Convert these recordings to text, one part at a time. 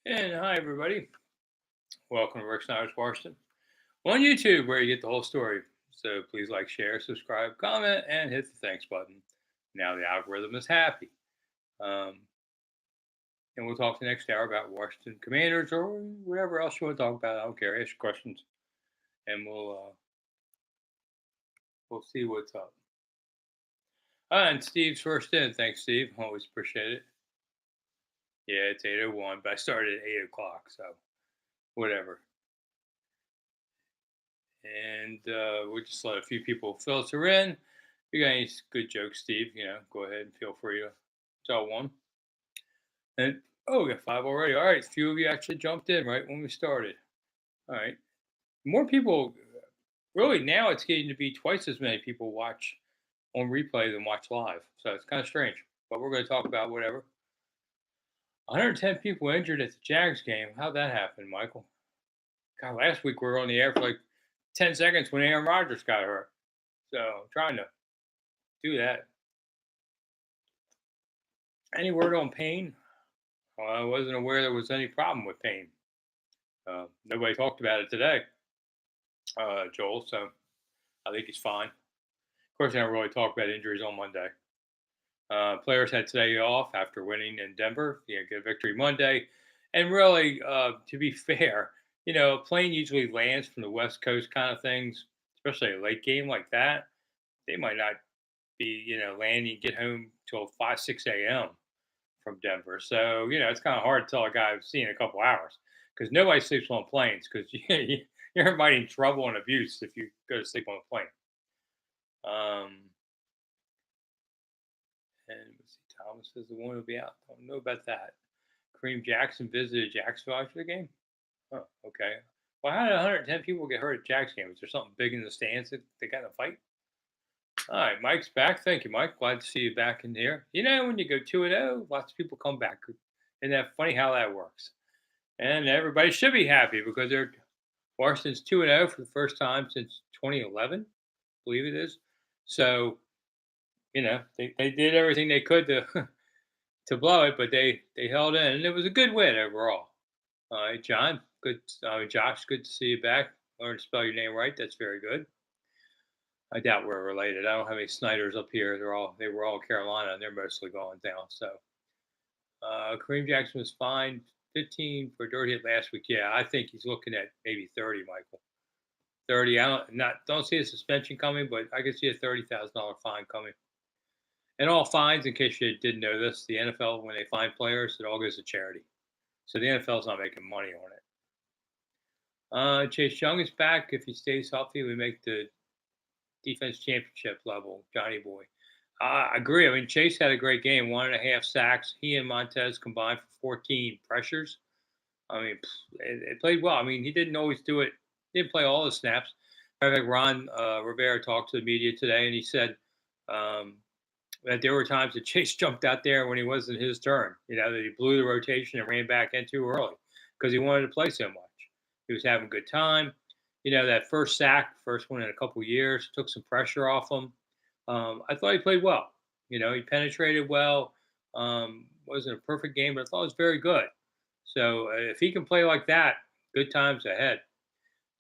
And hi, everybody. Welcome to Rick Snider's Washington on YouTube, where you get the whole story. So please like, share, subscribe, comment, and hit the thanks button. Now the algorithm is happy. Um, and we'll talk the next hour about Washington Commanders or whatever else you want to talk about. I don't care. Ask questions, and we'll see what's up. And Steve's first in. Thanks, Steve. Always appreciate it. Yeah, it's 8:01, but I started at 8 o'clock, so whatever. And we'll just let a few people filter in. If you got any good jokes, Steve, go ahead and feel free to tell one. And we got five already. All right, a few of you actually jumped in right when we started. All right, more people. Really, now it's getting to be twice as many people watch on replay than watch live. So it's kind of strange, but we're going to talk about whatever. 110 people injured at the Jags game. How'd that happen, Michael? God, last week we were on the air for like 10 seconds when Aaron Rodgers got hurt. So I'm trying to do that. Any word on Payne? Well, I wasn't aware there was any problem with Payne. Nobody talked about it today, Joel, so I think he's fine. Of course, I don't really talk about injuries on Monday. Players had today off after winning in Denver. Get a victory Monday. And really, to be fair, a plane usually lands from the West Coast kind of things, especially a late game like that. They might not be, landing, get home till 5, 6 a.m. from Denver. So, it's kind of hard to tell a guy I've seen in a couple hours because nobody sleeps on planes because you're inviting trouble and abuse if you go to sleep on a plane. And let's see, Thomas says the one will be out. Don't know about that. Kareem Jackson visited Jacksonville after the game. Oh, okay. Well, how did 110 people get hurt at Jack's game? Was there something big in the stands that they got in a fight? All right, Mike's back. Thank you, Mike. Glad to see you back in here. When you go 2-0, lots of people come back. Isn't that funny how that works? And everybody should be happy because Washington's 2-0 for the first time since 2011, I believe it is. So, they did everything they could to to blow it, but they held in, and it was a good win overall. All right, John, good. Josh, good to see you back. Learn to spell your name right. That's very good. I doubt we're related. I don't have any Sniders up here. They were all Carolina, and they're mostly going down. So Kareem Jackson was fine. 15 for dirty hit last week. Yeah, I think he's looking at maybe 30, Michael. 30. I don't see a suspension coming, but I could see a $30,000 fine coming. And all fines, in case you didn't know this, the NFL, when they fine players, it all goes to charity. So the NFL's not making money on it. Chase Young is back. If he stays healthy, we make the defense championship level, Johnny Boy. I agree. I mean, Chase had a great game, 1.5 sacks. He and Montez combined for 14 pressures. I mean, it played well. I mean, he didn't always do it. He didn't play all the snaps. I think Ron Rivera talked to the media today, and he said that there were times that Chase jumped out there when he wasn't his turn. That he blew the rotation and ran back in too early because he wanted to play so much. He was having a good time. That first sack, first one in a couple years, took some pressure off him. I thought he played well. He penetrated well. Wasn't a perfect game, but I thought it was very good. So if he can play like that, good times ahead.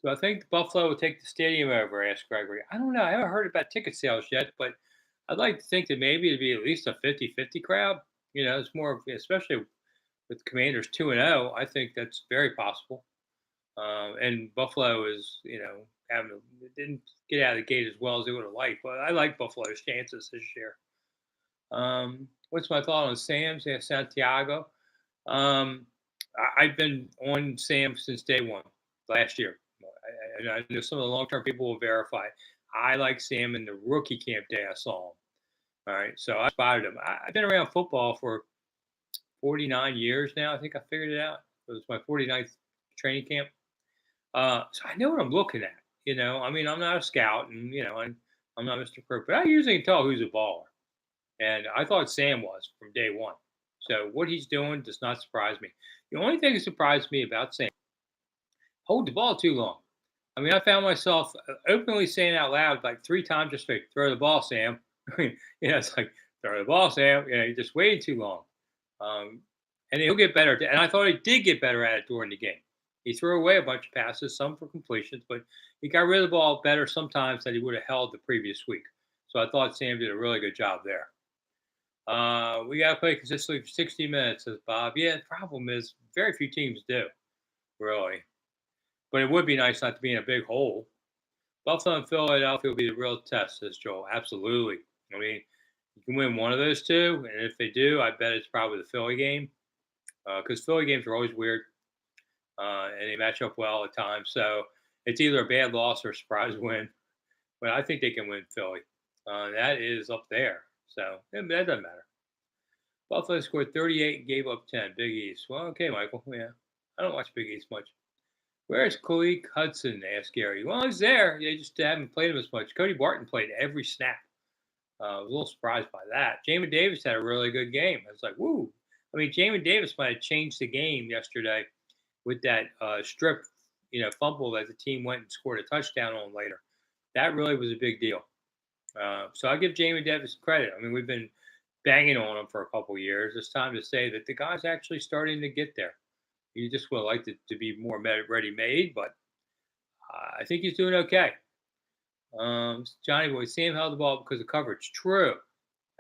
Do I think Buffalo will take the stadium over? Asked Gregory. I don't know. I haven't heard about ticket sales yet, but I'd like to think that maybe it'd be at least a 50-50 crowd. It's more, especially with Commanders 2-0. I think that's very possible. And Buffalo is, didn't get out of the gate as well as they would have liked, but I like Buffalo's chances this year. What's my thought on Sam's? Yeah, Santiago. I've been on Sam since day one last year. I know some of the long-term people will verify. I like Sam in the rookie camp day I saw him. All right, so I spotted him. I've been around football for 49 years now. I think I figured it out. It was my 49th training camp. So I know what I'm looking at. I mean, I'm not a scout, and I'm not Mr. Crook, but I usually can tell who's a baller. And I thought Sam was from day one. So what he's doing does not surprise me. The only thing that surprised me about Sam, hold the ball too long. I mean, I found myself openly saying out loud like 3 times just like, throw the ball, Sam. I mean, it's like, throw the ball, Sam. You're just waiting too long. and he'll get better. And I thought he did get better at it during the game. He threw away a bunch of passes, some for completions, but he got rid of the ball better sometimes than he would have held the previous week. So I thought Sam did a really good job there. We got to play consistently for 60 minutes, says Bob. Yeah, the problem is very few teams do, really. But it would be nice not to be in a big hole. Buffalo and Philadelphia will be the real test, says Joel. Absolutely. I mean, you can win one of those two, and if they do, I bet it's probably the Philly game because Philly games are always weird and they match up well at times. So it's either a bad loss or a surprise win. But I think they can win Philly. That is up there. So that doesn't matter. Buffalo scored 38 and gave up 10. Big East. Well, okay, Michael. Yeah. I don't watch Big East much. Where's Khalid Hudson? Asked Gary. Well, he's there. They just haven't played him as much. Cody Barton played every snap. I was a little surprised by that. Jamin Davis had a really good game. I was like, woo. I mean, Jamin Davis might have changed the game yesterday with that strip, fumble that the team went and scored a touchdown on later. That really was a big deal. So I give Jamin Davis credit. I mean, we've been banging on him for a couple years. It's time to say that the guy's actually starting to get there. You just would like to be more ready-made, but I think he's doing okay. Johnny Boy, Sam held the ball because of coverage. True,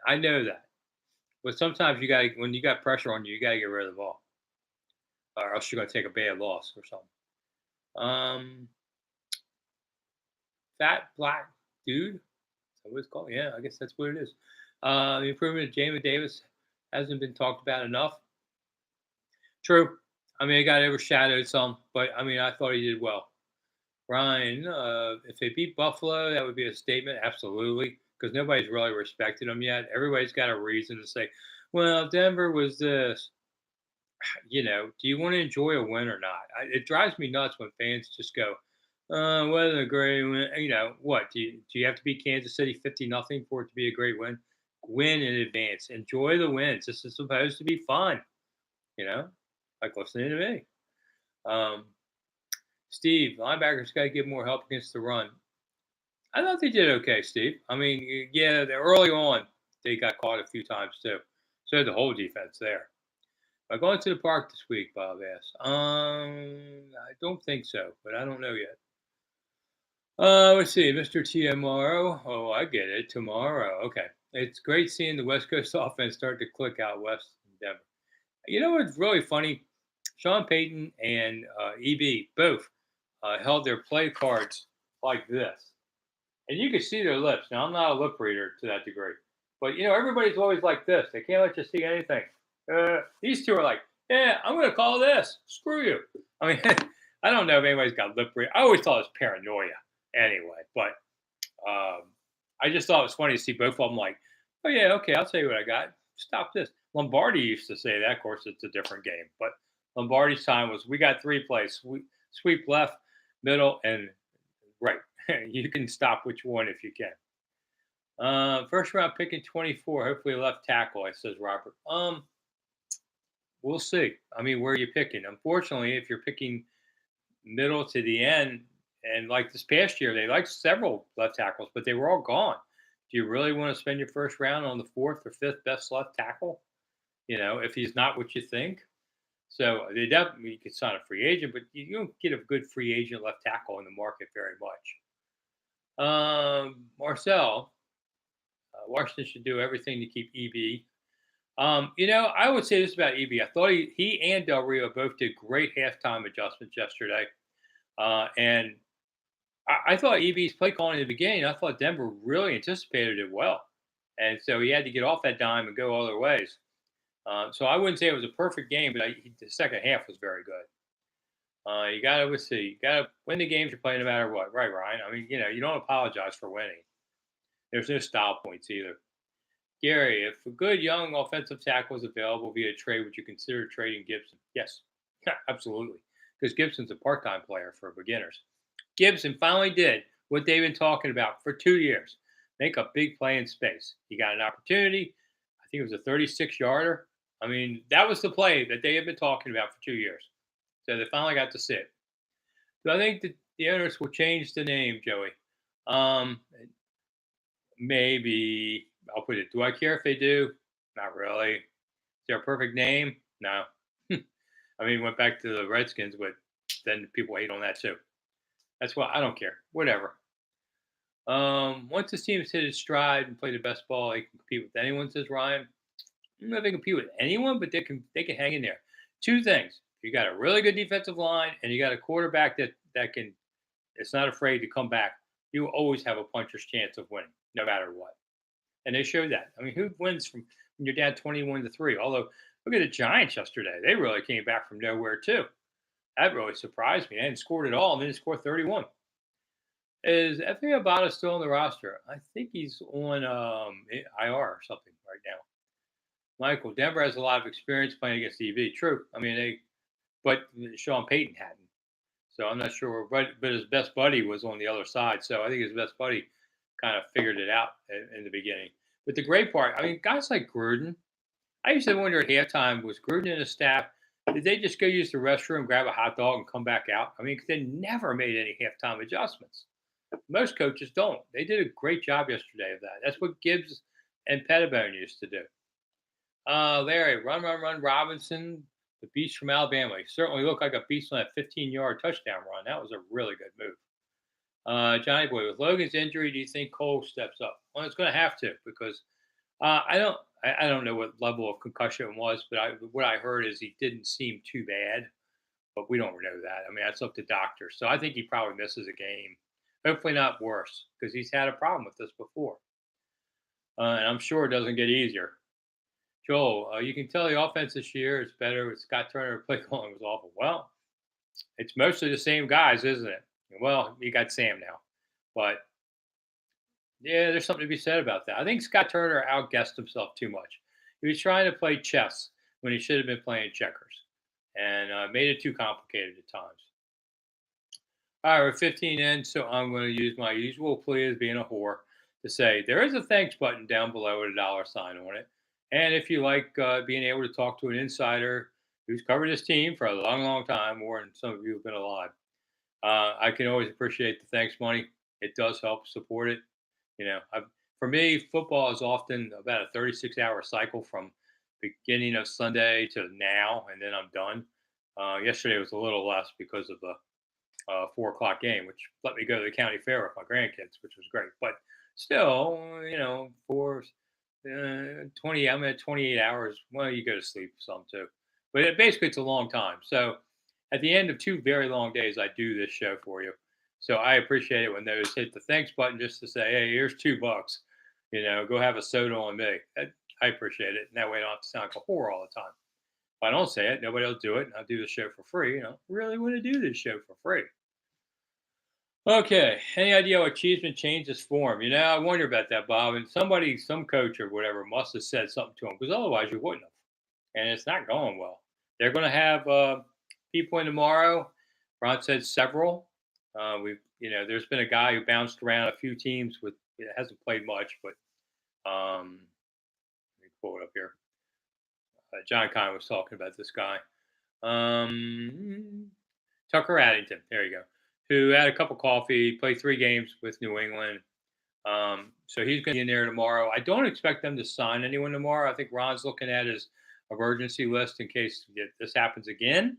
I know that, but sometimes when you got pressure on you, you gotta get rid of the ball, or else you're gonna take a bad loss or something. Fat black dude, is that what it's called? Yeah, I guess that's what it is. The improvement of Jamin Davis hasn't been talked about enough. True. I mean, it got overshadowed some, but I mean, I thought he did well. Ryan, if they beat Buffalo, that would be a statement. Absolutely, because nobody's really respected them yet. Everybody's got a reason to say, "Well, Denver was this." Do you want to enjoy a win or not? It drives me nuts when fans just go, wasn't a great win." What do you have to beat Kansas City 50-0 for it to be a great win? Win in advance. Enjoy the wins. This is supposed to be fun. You know, like listening to me. Um, Steve, linebackers got to give more help against the run. I thought they did okay, Steve. I mean, yeah, early on they got caught a few times too. So did the whole defense there. Am I going to the park this week? Bob asked. I don't think so, but I don't know yet. Let's see, Mr. TMRO. Oh, I get it. Tomorrow. Okay. It's great seeing the West Coast offense start to click out west in Denver. You know what's really funny? Sean Payton and EB both held their play cards like this. And you can see their lips. Now, I'm not a lip reader to that degree. But, everybody's always like this. They can't let you see anything. These two are like, yeah, I'm going to call this. Screw you. I mean, I don't know if anybody's got lip reading. I always thought it was paranoia anyway. But I just thought it was funny to see both of them like, oh, yeah, okay, I'll tell you what I got. Stop this. Lombardi used to say that. Of course, it's a different game. But Lombardi's time was we got three plays. Sweep left, middle, and right. You can stop which one if you can. First round pick in 24. Hopefully left tackle, says Robert. We'll see. I mean, where are you picking? Unfortunately, if you're picking middle to the end, and like this past year, they liked several left tackles, but they were all gone. Do you really want to spend your first round on the fourth or fifth best left tackle? If he's not what you think. So they definitely you could sign a free agent, but you don't get a good free agent left tackle in the market very much. Marcel, Washington should do everything to keep EB. I would say this about EB. I thought he and Del Rio both did great halftime adjustments yesterday. And I thought EB's play calling in the beginning, I thought Denver really anticipated it well. And so he had to get off that dime and go other ways. So I wouldn't say it was a perfect game, but the second half was very good. You got to win the games you're playing no matter what. Right, Ryan? I mean, you don't apologize for winning. There's no style points either. Gary, if a good young offensive tackle is available via trade, would you consider trading Gibson? Yes, absolutely. Because Gibson's a part-time player for beginners. Gibson finally did what they've been talking about for 2 years. Make a big play in space. He got an opportunity. I think it was a 36-yarder. I mean, that was the play that they have been talking about for 2 years. So they finally got to see it. So I think that the owners will change the name, Joey. Maybe I'll put it. Do I care if they do? Not really. Is there a perfect name? No. I mean, went back to the Redskins, but then people hate on that too. That's why I don't care. Whatever. Once this team's hit its stride and play the best ball, they can compete with anyone, says Ryan. I don't know if they compete with anyone, but they can hang in there. Two things. You got a really good defensive line and you got a quarterback that can it's not afraid to come back. You always have a puncher's chance of winning, no matter what. And they showed that. I mean, who wins from when you're down 21-3? Although look at the Giants yesterday. They really came back from nowhere too. That really surprised me. They hadn't scored at all, and then they scored 31. Is Anthony Abada still on the roster? I think he's on IR or something right now. Michael, Denver has a lot of experience playing against EV. True. I mean, but Sean Payton hadn't. So I'm not sure. But his best buddy was on the other side. So I think his best buddy kind of figured it out in the beginning. But the great part, I mean, guys like Gruden, I used to wonder at halftime, was Gruden and his staff, did they just go use the restroom, grab a hot dog, and come back out? I mean, 'cause they never made any halftime adjustments. Most coaches don't. They did a great job yesterday of that. That's what Gibbs and Pettibone used to do. Larry, run, run, run, Robinson, the beast from Alabama. He certainly looked like a beast on that 15-yard touchdown run. That was a really good move. Johnny Boy, with Logan's injury, do you think Cole steps up? Well, it's going to have to because I don't know what level of concussion it was, but what I heard is he didn't seem too bad, but we don't know that. I mean, that's up to doctors. So I think he probably misses a game. Hopefully not worse because he's had a problem with this before. And I'm sure it doesn't get easier. Joel, you can tell the offense this year is better with Scott Turner. Play calling was awful. Well, it's mostly the same guys, isn't it? Well, you got Sam now, but yeah, there's something to be said about that. I think Scott Turner outguessed himself too much. He was trying to play chess when he should have been playing checkers, and made it too complicated at times. All right, we're 15 in, so I'm going to use my usual plea as being a whore to say there is a thanks button down below with a dollar sign on it. And if you like being able to talk to an insider who's covered this team for a long, long time, more than some of you have been alive, I can always appreciate the thanks money. It does help support it. For me, football is often about a 36-hour cycle from beginning of Sunday to now, and then I'm done. Yesterday was a little less because of the 4 o'clock game, which let me go to the county fair with my grandkids, which was great. But still, for 20, I'm at 28 hours. Well, you go to sleep some too, but basically it's a long time. So at the end of 2 very long days, I do this show for you. So I appreciate it when those hit the thanks button just to say, hey, here's $2. Go have a soda on me. I appreciate it. And that way I don't have to sound like a whore all the time. If I don't say it, nobody will do it. And I'll do the show for free. Really want to do this show for free. Okay. Any idea what Cheeseman changed his form? I wonder about that, Bob. And some coach or whatever must have said something to him because otherwise you wouldn't have. And it's not going well. They're going to have people in tomorrow. Ron said several. There's been a guy who bounced around a few teams with hasn't played much, but let me pull it up here. John Conn was talking about this guy, Tucker Addington. There you go. Who had a cup of coffee, played 3 games with New England. So he's going to be in there tomorrow. I don't expect them to sign anyone tomorrow. I think Ron's looking at his emergency list in case this happens again,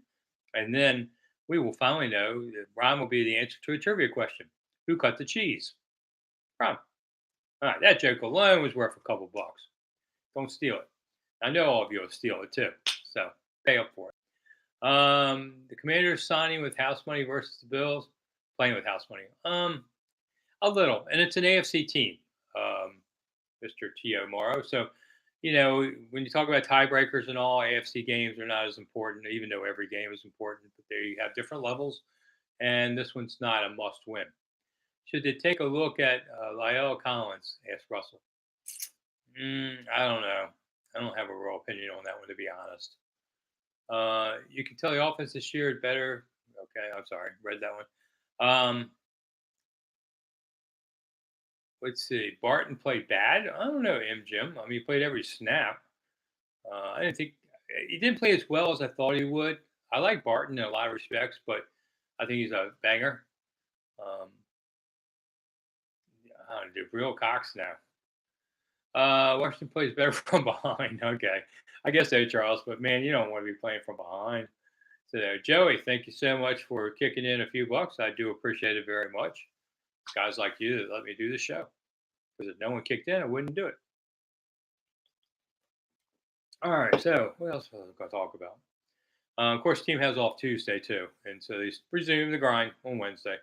and then we will finally know that Ron will be the answer to a trivia question. Who cut the cheese? Ron. All right, that joke alone was worth a couple bucks. Don't steal it. I know all of you will steal it too, so pay up for it. The Commanders signing with house money versus the Bills, playing with house money. A little, and it's an AFC team, Mr. T.O. Morrow. So, when you talk about tiebreakers and all, AFC games are not as important, even though every game is important, but they have different levels, and this one's not a must-win. Should they take a look at Lyle Collins? Asked Russell. I don't know. I don't have a real opinion on that one, to be honest. You can tell the offense this year is better. Okay, I'm sorry. Read that one. Let's see. Barton played bad. I don't know, Jim. I mean, he played every snap. I didn't think he didn't play as well as I thought he would. I like Barton in a lot of respects, but I think he's a banger. I don't do real Cox now. Washington plays better from behind. Okay, I guess so, Charles. But man, you don't want to be playing from behind. So, Joey, thank you so much for kicking in a few bucks. I do appreciate it very much. Guys like you that let me do the show. Because if no one kicked in, I wouldn't do it. All right. So, what else was I going to talk about? Of course, team has off Tuesday too, and so they resume the grind on Wednesday,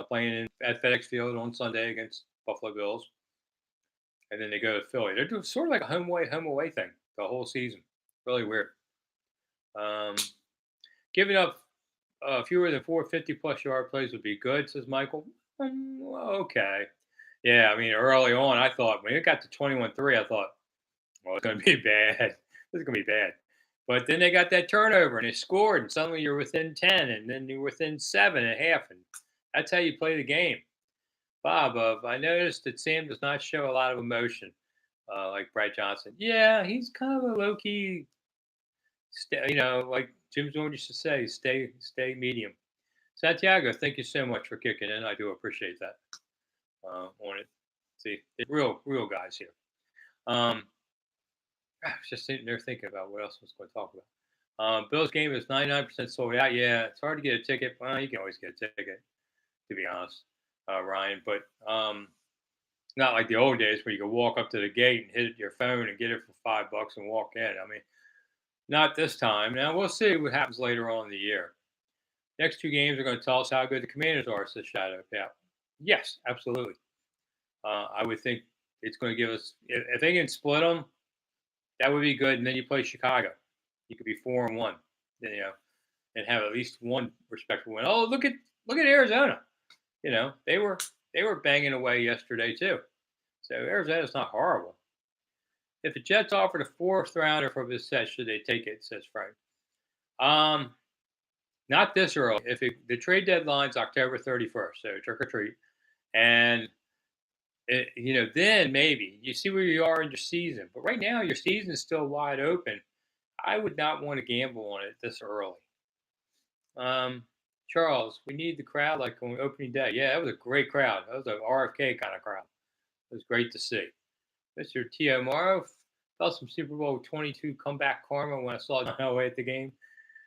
playing at FedEx Field on Sunday against Buffalo Bills, and then they go to Philly. They're doing sort of like a home away thing the whole season. Really weird. Um, Giving up fewer than 450 plus yard plays would be good, says Michael. Okay. Yeah, I mean, early on, I thought when it got to 21-3, I thought, well, it's going to be bad. This is going to be bad. But then they got that turnover and they scored, and suddenly you're within 10, and then you're within 7.5. And that's how you play the game. Bob, I noticed that Sam does not show a lot of emotion, like Brad Johnson. Yeah, he's kind of a low key, like Jim Jones used to say, stay medium. Santiago, thank you so much for kicking in. I do appreciate that on it. See, real guys here. I was just sitting there thinking about what else I was going to talk about. Bill's game is 99% sold out. Yeah, it's hard to get a ticket. Well, you can always get a ticket, to be honest, Ryan. But not like the old days where you could walk up to the gate and hit your phone and get it for $5 and walk in. I mean, not this time. Now we'll see what happens later on in the year. Next two games are going to tell us how good the Commanders are, says Shadow. Yeah. Yes, absolutely. I would think it's going to give us, if they can split them, that would be good. And then you play Chicago. You could be 4-1, and have at least one respectable win. Oh, look at Arizona. They were banging away yesterday too. So Arizona's not horrible. If the Jets offered a fourth rounder for Bissett, should they take it? Says Frank. Not this early. The trade deadline's October 31st, so trick or treat, and then maybe you see where you are in your season. But right now, your season is still wide open. I would not want to gamble on it this early. Charles, we need the crowd like on opening day. Yeah, that was a great crowd. That was an RFK kind of crowd. It was great to see. Mr. Tio Morrow felt some Super Bowl 22 comeback karma when I saw John Elway at the game.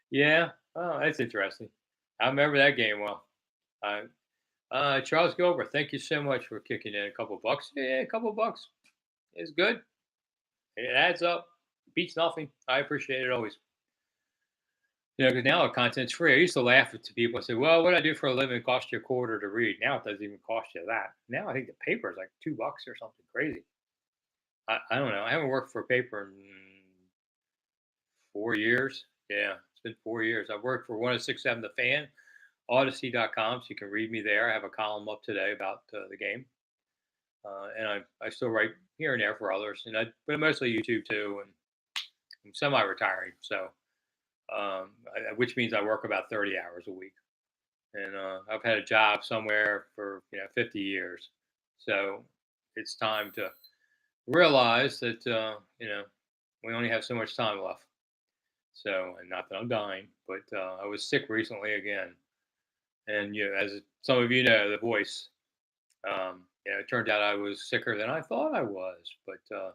Yeah, oh, that's interesting. I remember that game well. Charles Gilbert, thank you so much for kicking in a couple bucks. Yeah, a couple bucks. It's good. It adds up. Beats nothing. I appreciate it always. Because now the content's free. I used to laugh to people and say, well, what I do for a living costs you a quarter to read. Now it doesn't even cost you that. Now I think the paper is like $2 or something crazy. I don't know. I haven't worked for a paper in 4 years. Yeah, it's been 4 years. I've worked for 106.7 The Fan, Odyssey.com, so you can read me there. I have a column up today about the game. And I still write here and there for others, but mostly YouTube too. And I'm semi-retiring, so which means I work about 30 hours a week. And I've had a job somewhere for 50 years, so it's time to realize that we only have so much time left. So, and not that I'm dying, but I was sick recently again, and as some of you know, the voice. It turned out I was sicker than I thought I was, but because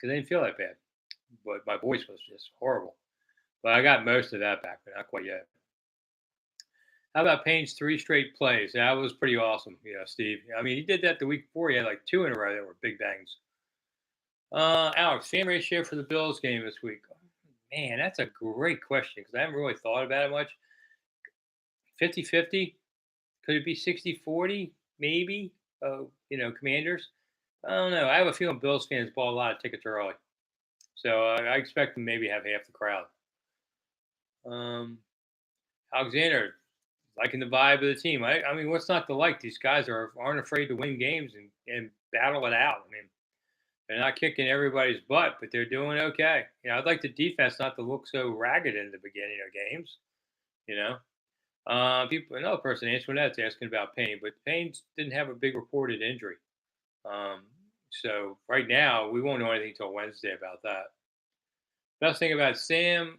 I didn't feel that bad, but my voice was just horrible. But I got most of that back, but not quite yet. How about Payne's 3 straight plays? That was pretty awesome, Steve. I mean, he did that the week before. He had like 2 in a row that were big bangs. Alex, fan ratio for the Bills game this week. Man, that's a great question because I haven't really thought about it much. 50-50? Could it be 60-40? Maybe. Commanders. I don't know. I have a feeling Bills fans bought a lot of tickets early. So I expect them maybe have half the crowd. Alexander, liking the vibe of the team. I mean, what's not to like? These guys aren't afraid to win games and battle it out. I mean, they're not kicking everybody's butt, but they're doing okay. I'd like the defense not to look so ragged in the beginning of games. Another person answering that's asking about Payne, but Payne didn't have a big reported injury. So right now we won't know anything until Wednesday about that. Best thing about Sam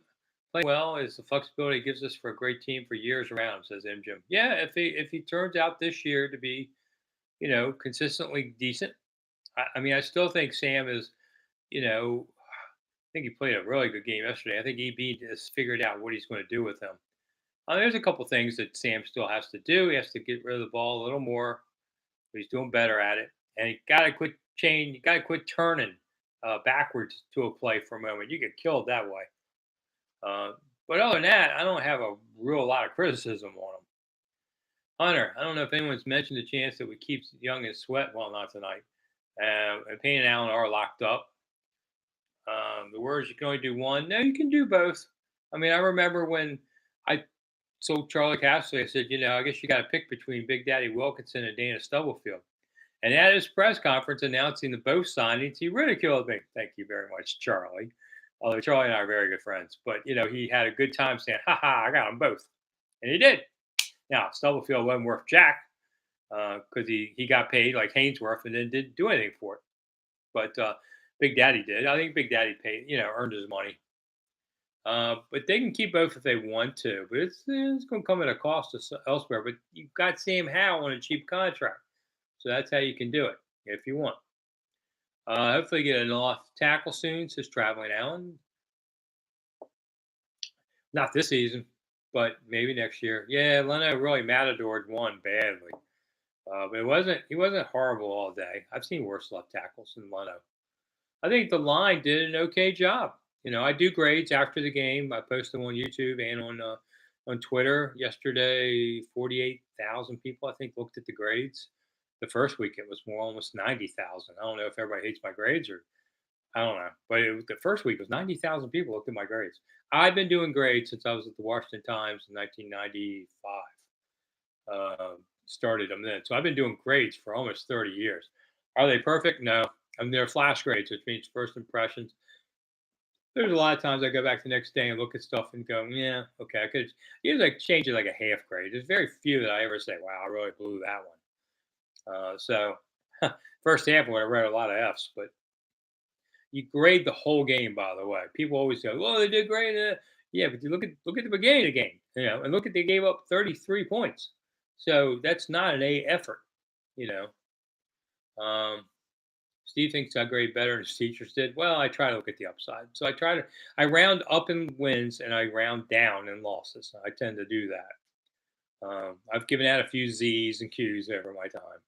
playing well is the flexibility it gives us for a great team for years around, says M. Jim. Yeah, if he turns out this year to be, consistently decent. I mean, I still think Sam is, I think he played a really good game yesterday. I think EB has figured out what he's going to do with him. There's a couple things that Sam still has to do. He has to get rid of the ball a little more. He's doing better at it, and you got to quit chain. You got to quit turning backwards to a play for a moment. You get killed that way. Uh, but other than that, I don't have a real lot of criticism on him. Hunter, I don't know if anyone's mentioned the chance that we keep Young and Sweat. Well, not tonight. And Payne and Allen are locked up. The words you can only do one. No, you can do both. I mean, I remember when I told Charlie Castle, I said, I guess you got to pick between Big Daddy Wilkinson and Dana Stubblefield. And at his press conference announcing the both signings, he ridiculed me. Thank you very much, Charlie. Although Charlie and I are very good friends, but he had a good time saying, "Ha ha, I got them both," and he did. Now Stubblefield wasn't worth jack because he got paid like Hainsworth and then didn't do anything for it. But Big Daddy did. I think Big Daddy paid, earned his money. But they can keep both if they want to. But it's going to come at a cost elsewhere. But you've got Sam Howell on a cheap contract, so that's how you can do it if you want. Hopefully, get an off tackle soon. Says Traveling Allen. Not this season, but maybe next year. Yeah, Leno really matadored one badly. But he wasn't horrible all day. I've seen worse left tackles than Leno. I think the line did an okay job. I do grades after the game. I post them on YouTube and on Twitter. Yesterday, 48,000 people I think looked at the grades. The first week it was more almost 90,000. I don't know if everybody hates my grades or I don't know, but the first week was 90,000 people looked at my grades. I've been doing grades since I was at the Washington Times in 1995. Started them then, so I've been doing grades for almost 30 years. Are they perfect? No. I mean, they're flash grades, which means first impressions. There's a lot of times I go back the next day and look at stuff and go, yeah, okay, I could usually change it like a half grade. There's very few that I ever say, wow, I really blew that one. So first half, I read a lot of Fs, but you grade the whole game. By the way, people always go, "Well, they did great." Yeah, but you look at the beginning of the game, and look at they gave up 33 points. So that's not an A effort, you know. Um, Steve thinks I grade better than his teachers did. Well, I try to look at the upside. So I round up in wins and I round down in losses. I tend to do that. I've given out a few Z's and Q's over my time.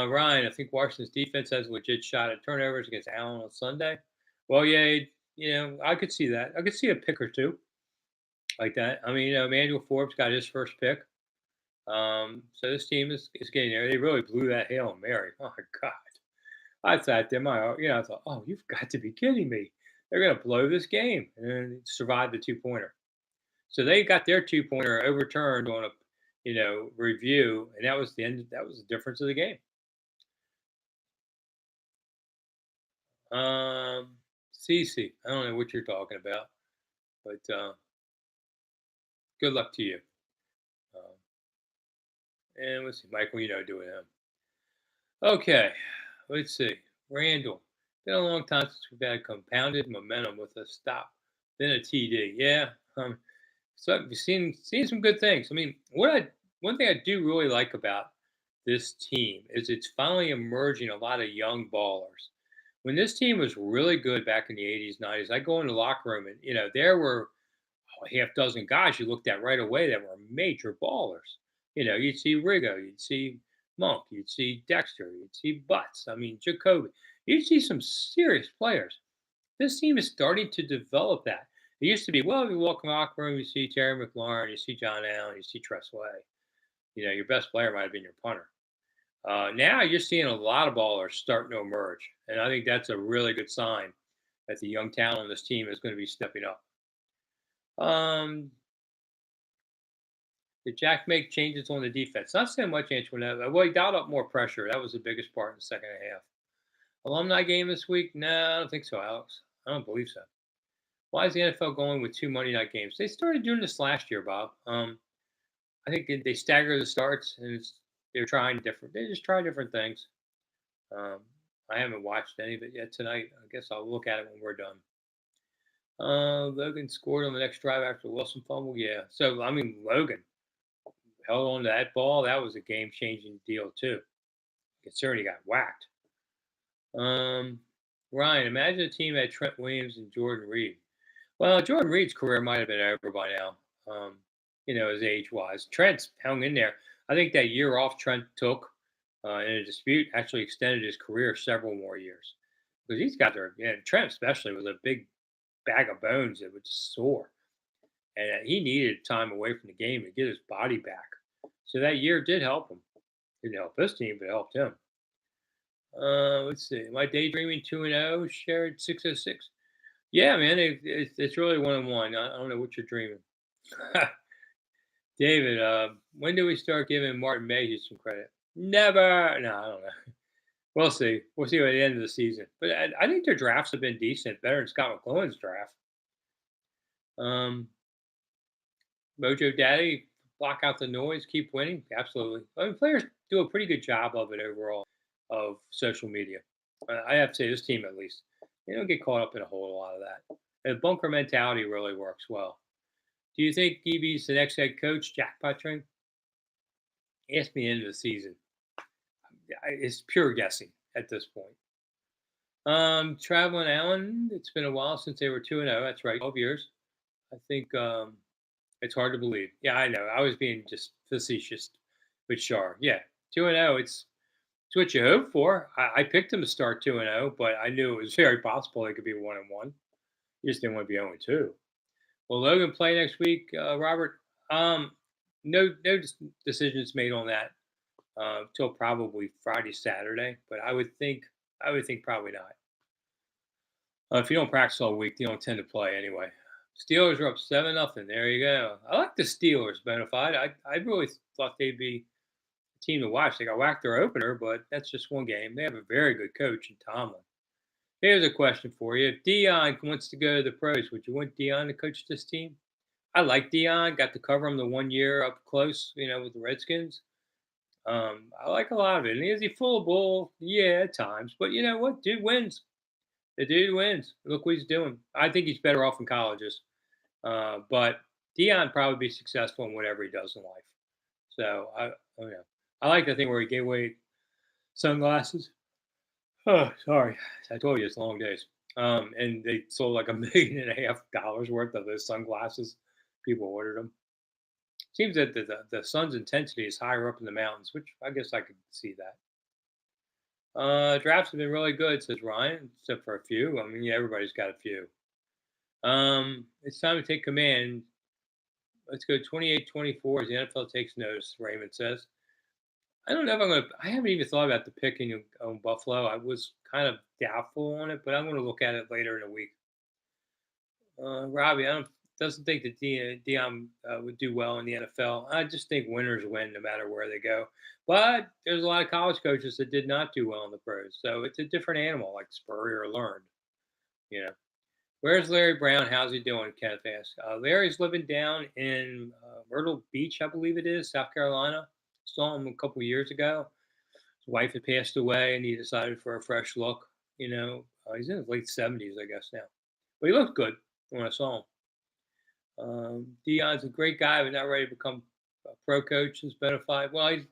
Ryan, I think Washington's defense has a legit shot at turnovers against Allen on Sunday. Well, yeah, I could see that. I could see a pick or two like that. I mean, Emmanuel Forbes got his first pick. So this team is getting there. They really blew that Hail Mary. Oh my God. I thought I thought, oh, you've got to be kidding me. They're going to blow this game and survive the 2 pointer. So they got their 2 pointer overturned on a, review, and that was the end. That was the difference of the game. Cece, I don't know what you're talking about, but good luck to you. Um, and let's see, Michael, doing him. Okay, let's see. Randall, been a long time since we've had compounded momentum with a stop, then a TD. Yeah, so we've seen some good things. I mean, one thing I do really like about this team is it's finally emerging a lot of young ballers. When this team was really good back in the 80s, 90s, I go in the locker room and there were a half dozen guys you looked at right away that were major ballers. You'd see Rigo, you'd see Monk, you'd see Dexter, you'd see Butts. I mean, Jacoby. You'd see some serious players. This team is starting to develop that. It used to be, well, you walk in the locker room, you see Terry McLaurin, you see John Allen, you see Tress Way. Your best player might have been your punter. Now you're seeing a lot of ballers starting to emerge, and I think that's a really good sign that the young talent on this team is going to be stepping up. Um, did Jack make changes on the defense? Not so much, Antoinette. Well, he dialed up more pressure. That was the biggest part in the second half. Alumni game this week? No, I don't think so, Alex. I don't believe so. Why is the NFL going with 2 Monday night games? They started doing this last year, Bob. I think they stagger the starts, and they're trying different. They just try different things. Um, I haven't watched any of it yet tonight. I guess I'll look at it when we're done. Logan scored on the next drive after Wilson fumble. Yeah. So I mean, Logan held on to that ball. That was a game-changing deal too. Considering he got whacked. Ryan, imagine a team had Trent Williams and Jordan Reed. Well, Jordan Reed's career might have been over by now. his age wise. Trent's hung in there. I think that year off Trent took in a dispute actually extended his career several more years because these guys are, yeah, Trent especially was a big bag of bones that would just soar. And he needed time away from the game to get his body back. So that year did help him. Didn't help this team, but it helped him. Let's see. Am I daydreaming 2-0? Shared 606. Yeah, man, it's really 1-1. I don't know what you're dreaming. David, when do we start giving Martin Mayhew some credit? Never. No, I don't know. We'll see. We'll see at the end of the season. But I think their drafts have been decent, better than Scott McClellan's draft. Um, Mojo Daddy, block out the noise, keep winning. Absolutely. I mean, players do a pretty good job of it overall, of social media. I have to say, this team at least, they don't get caught up in a whole lot of that. And bunker mentality really works well. Do you think EB's the next head coach, jackpot train? Ask me into the season. It's pure guessing at this point. Traveling Allen, it's been a while since they were 2-0. That's right, 12 years. I think it's hard to believe. Yeah, I know. I was being just facetious with Shar. Yeah, 2-0. It's what you hope for. I picked them to start 2-0, but I knew it was very possible they could be 1-1. You just didn't want to be 0-2. Will Logan play next week, Robert? No decisions made on that till probably Friday, Saturday. But I would think probably not. If you don't practice all week, you don't tend to play anyway. Steelers are up 7-0. There you go. I like the Steelers, Bonafide. I really thought they'd be a team to watch. They got whacked their opener, but that's just one game. They have a very good coach in Tomlin. Here's a question for you. If Dion wants to go to the pros, would you want Dion to coach this team? I like Dion. Got to cover him the 1 year up close, with the Redskins. I like a lot of it. And is he full of bull? Yeah, at times. But you know what? Dude wins. The dude wins. Look what he's doing. I think he's better off in colleges. But Dion probably be successful in whatever he does in life. So oh yeah, I like the thing where he gave away sunglasses. Oh, sorry, I told you it's long days. And they sold like $1.5 million worth of those sunglasses. People ordered them. Seems that the sun's intensity is higher up in the mountains, which I guess I could see that. Drafts have been really good, says Ryan, except for a few. I mean, yeah, everybody's got a few. It's time to take command. Let's go 28-24 as the NFL takes notice, Raymond says. I don't know if I'm going to. I haven't even thought about the picking of Buffalo. I was kind of doubtful on it, but I'm going to look at it later in the week. Robbie, I don't doesn't think that Dion would do well in the NFL. I just think winners win no matter where they go. But there's a lot of college coaches that did not do well in the pros, so it's a different animal, like Spurrier learned. You know, where's Larry Brown? How's he doing? Kenneth asked. Larry's living down in Myrtle Beach, I believe it is, South Carolina. Saw him a couple years ago. His wife had passed away, and he decided for a fresh look. He's in his late 70s, I guess now, but he looked good when I saw him. Dion's a great guy, but not ready to become a pro coach. Is benefied. Well, hey,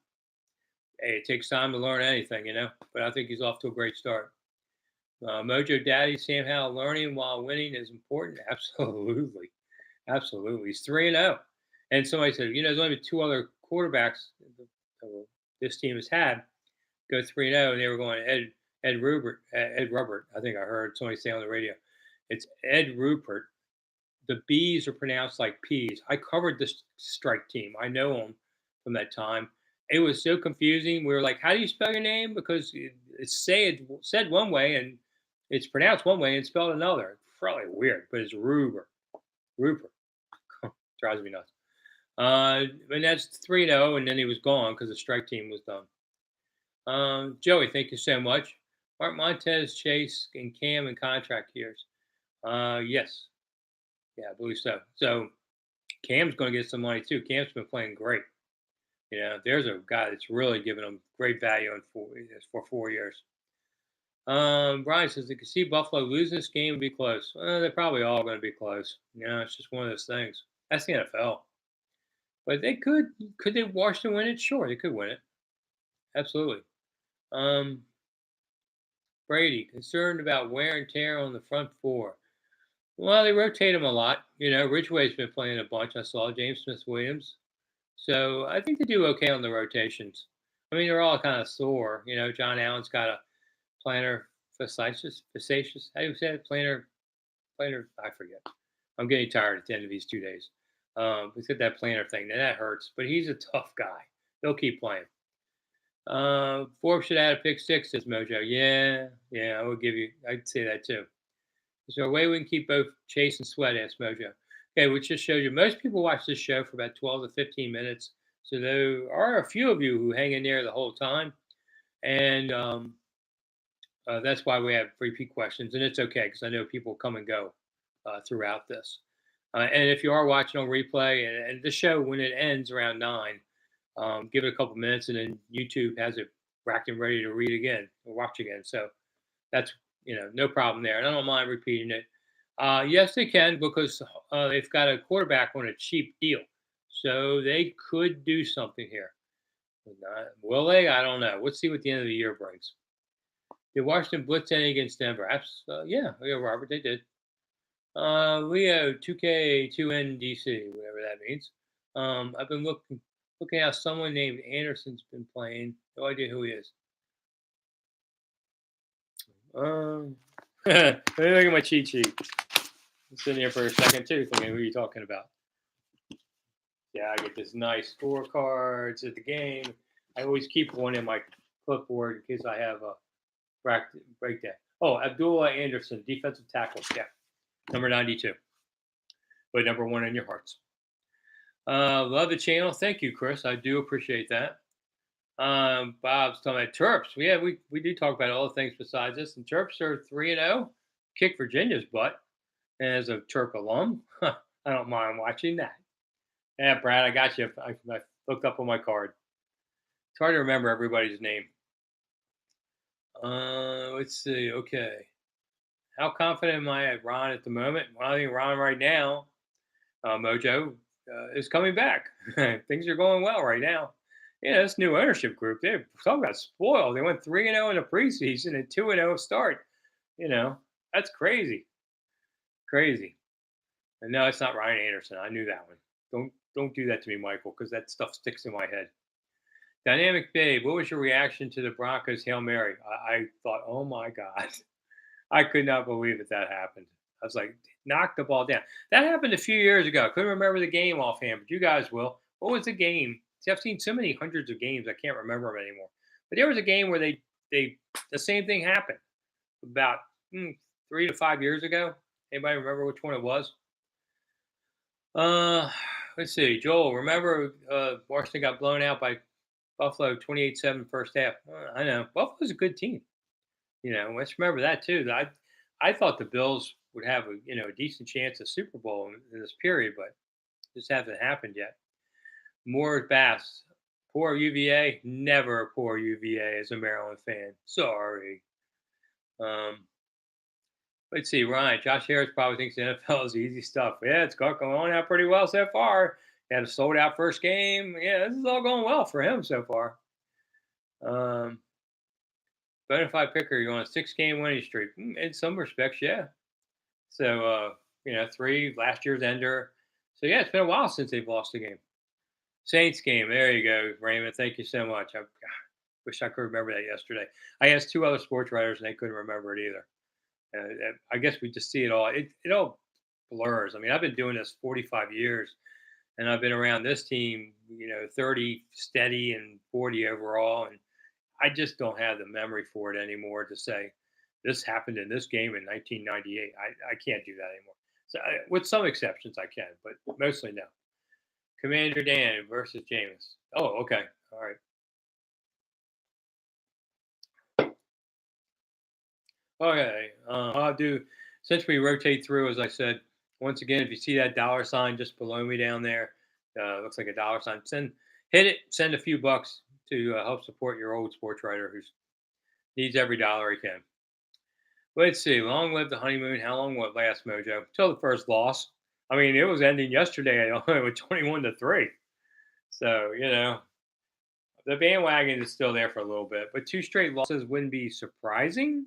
it takes time to learn anything. But I think he's off to a great start. Mojo Daddy, Sam Howell, learning while winning is important. Absolutely, absolutely. He's 3-0, and somebody said, there's only two other quarterbacks this team has had go 3-0, and they were going Ed Rupert. I think I heard somebody say on the radio, it's Ed Rupert. The B's are pronounced like P's. I covered this strike team. I know them from that time. It was so confusing. We were like, "How do you spell your name?" Because it's said one way and it's pronounced one way and spelled another. It's really weird, but it's Rupert. Rupert drives me nuts. And that's 3-0, and then he was gone because the strike team was done. Joey, thank you so much. Mark Montez, Chase, and Cam in contract years. Yes. Yeah, I believe so. So Cam's going to get some money too. Cam's been playing great. There's a guy that's really giving him great value for 4 years. Brian says they could see Buffalo losing this game and be close. They're probably all going to be close. It's just one of those things. That's the NFL. But they could they Washington win it? Sure, they could win it. Absolutely. Brady, concerned about wear and tear on the front four. Well, they rotate him a lot. Ridgeway's been playing a bunch. I saw James Smith-Williams. So I think they do okay on the rotations. I mean, they're all kind of sore. John Allen's got a plantar fasciitis. How do you say it? Plantar. I forget. I'm getting tired at the end of these 2 days. We said that plantar thing. Now that hurts, but he's a tough guy. He'll keep playing. Forbes should add a pick six, says Mojo. Yeah, yeah, I'd say that too. Is there a way we can keep both Chase and Sweat? Asked Mojo. Okay, which just shows you most people watch this show for about 12 to 15 minutes. So there are a few of you who hang in there the whole time. And that's why we have repeat questions. And it's okay because I know people come and go throughout this. And if you are watching on replay and the show, when it ends around 9, give it a couple minutes and then YouTube has it racked and ready to read again or watch again. So that's no problem there. And I don't mind repeating it. Yes, they can because they've got a quarterback on a cheap deal, so they could do something here. Will they? I don't know. Let's see what the end of the year brings. Did Washington blitz any against Denver? Yeah, Robert, they did. Leo 2K 2NDC, whatever that means. I've been looking how someone named Anderson's been playing. No idea who he is. Let me look at my cheat sheet. I'm sitting here for a second too, thinking, who are you talking about? Yeah, I get this nice scorecards at the game. I always keep one in my clipboard in case I have a breakdown. Oh, Abdullah Anderson, defensive tackle. Yeah, number 92. But number 1 in your hearts. Love the channel. Thank you, Chris. I do appreciate that. Bob's talking about Terps. Yeah, we do talk about all the things besides this. And Terps are 3-0. Kick Virginia's butt. As a Terp alum, I don't mind watching that. Yeah, Brad, I got you. I looked up on my card. It's hard to remember everybody's name. Let's see. Okay. How confident am I at Ron at the moment? Well, I think Ron right now, Mojo, is coming back. Things are going well right now. Yeah, this new ownership group, they talk about spoiled. They went 3-0 in the preseason and 2-0 start. That's crazy. Crazy. And no, it's not Ryan Anderson. I knew that one. Don't do that to me, Michael, because that stuff sticks in my head. Dynamic Babe, what was your reaction to the Broncos Hail Mary? I thought, oh my God. I could not believe that happened. I was like, knock the ball down. That happened a few years ago. I couldn't remember the game offhand, but you guys will. What was the game? See, I've seen so many hundreds of games, I can't remember them anymore. But there was a game where they the same thing happened about 3 to 5 years ago. Anybody remember which one it was? Let's see. Joel, remember Washington got blown out by Buffalo 28-7 first half. I know. Buffalo's a good team. Let's remember that too. I thought the Bills would have a decent chance of Super Bowl in this period, but this hasn't happened yet. More Bass. Poor UVA. Never a poor UVA as a Maryland fan. Sorry. Let's see, Ryan. Josh Harris probably thinks the NFL is easy stuff. Yeah, it's going on out pretty well so far. He had a sold out first game. Yeah, this is all going well for him so far. Bonafide picker, you're on a 6-game winning streak. In some respects, yeah. So, 3 last year's ender. So, yeah, it's been a while since they've lost a game. Saints game. There you go, Raymond. Thank you so much. I wish I could remember that yesterday. I asked 2 other sports writers, and they couldn't remember it either. I guess we just see it all. It all blurs. I mean, I've been doing this 45 years, and I've been around this team, 30 steady and 40 overall, and I just don't have the memory for it anymore to say this happened in this game in 1998. I can't do that anymore. So, with some exceptions, I can, but mostly no. Commander Dan versus Jameis. Oh, okay, all right. Okay, I'll do, since we rotate through, as I said, once again, if you see that dollar sign just below me down there, looks like a dollar sign, hit it, send a few bucks to help support your old sports writer who needs every dollar he can. Let's see, long live the honeymoon. How long will it last, Mojo? Till the first loss. I mean, it was ending yesterday with 21-3. So, the bandwagon is still there for a little bit, but 2 straight losses wouldn't be surprising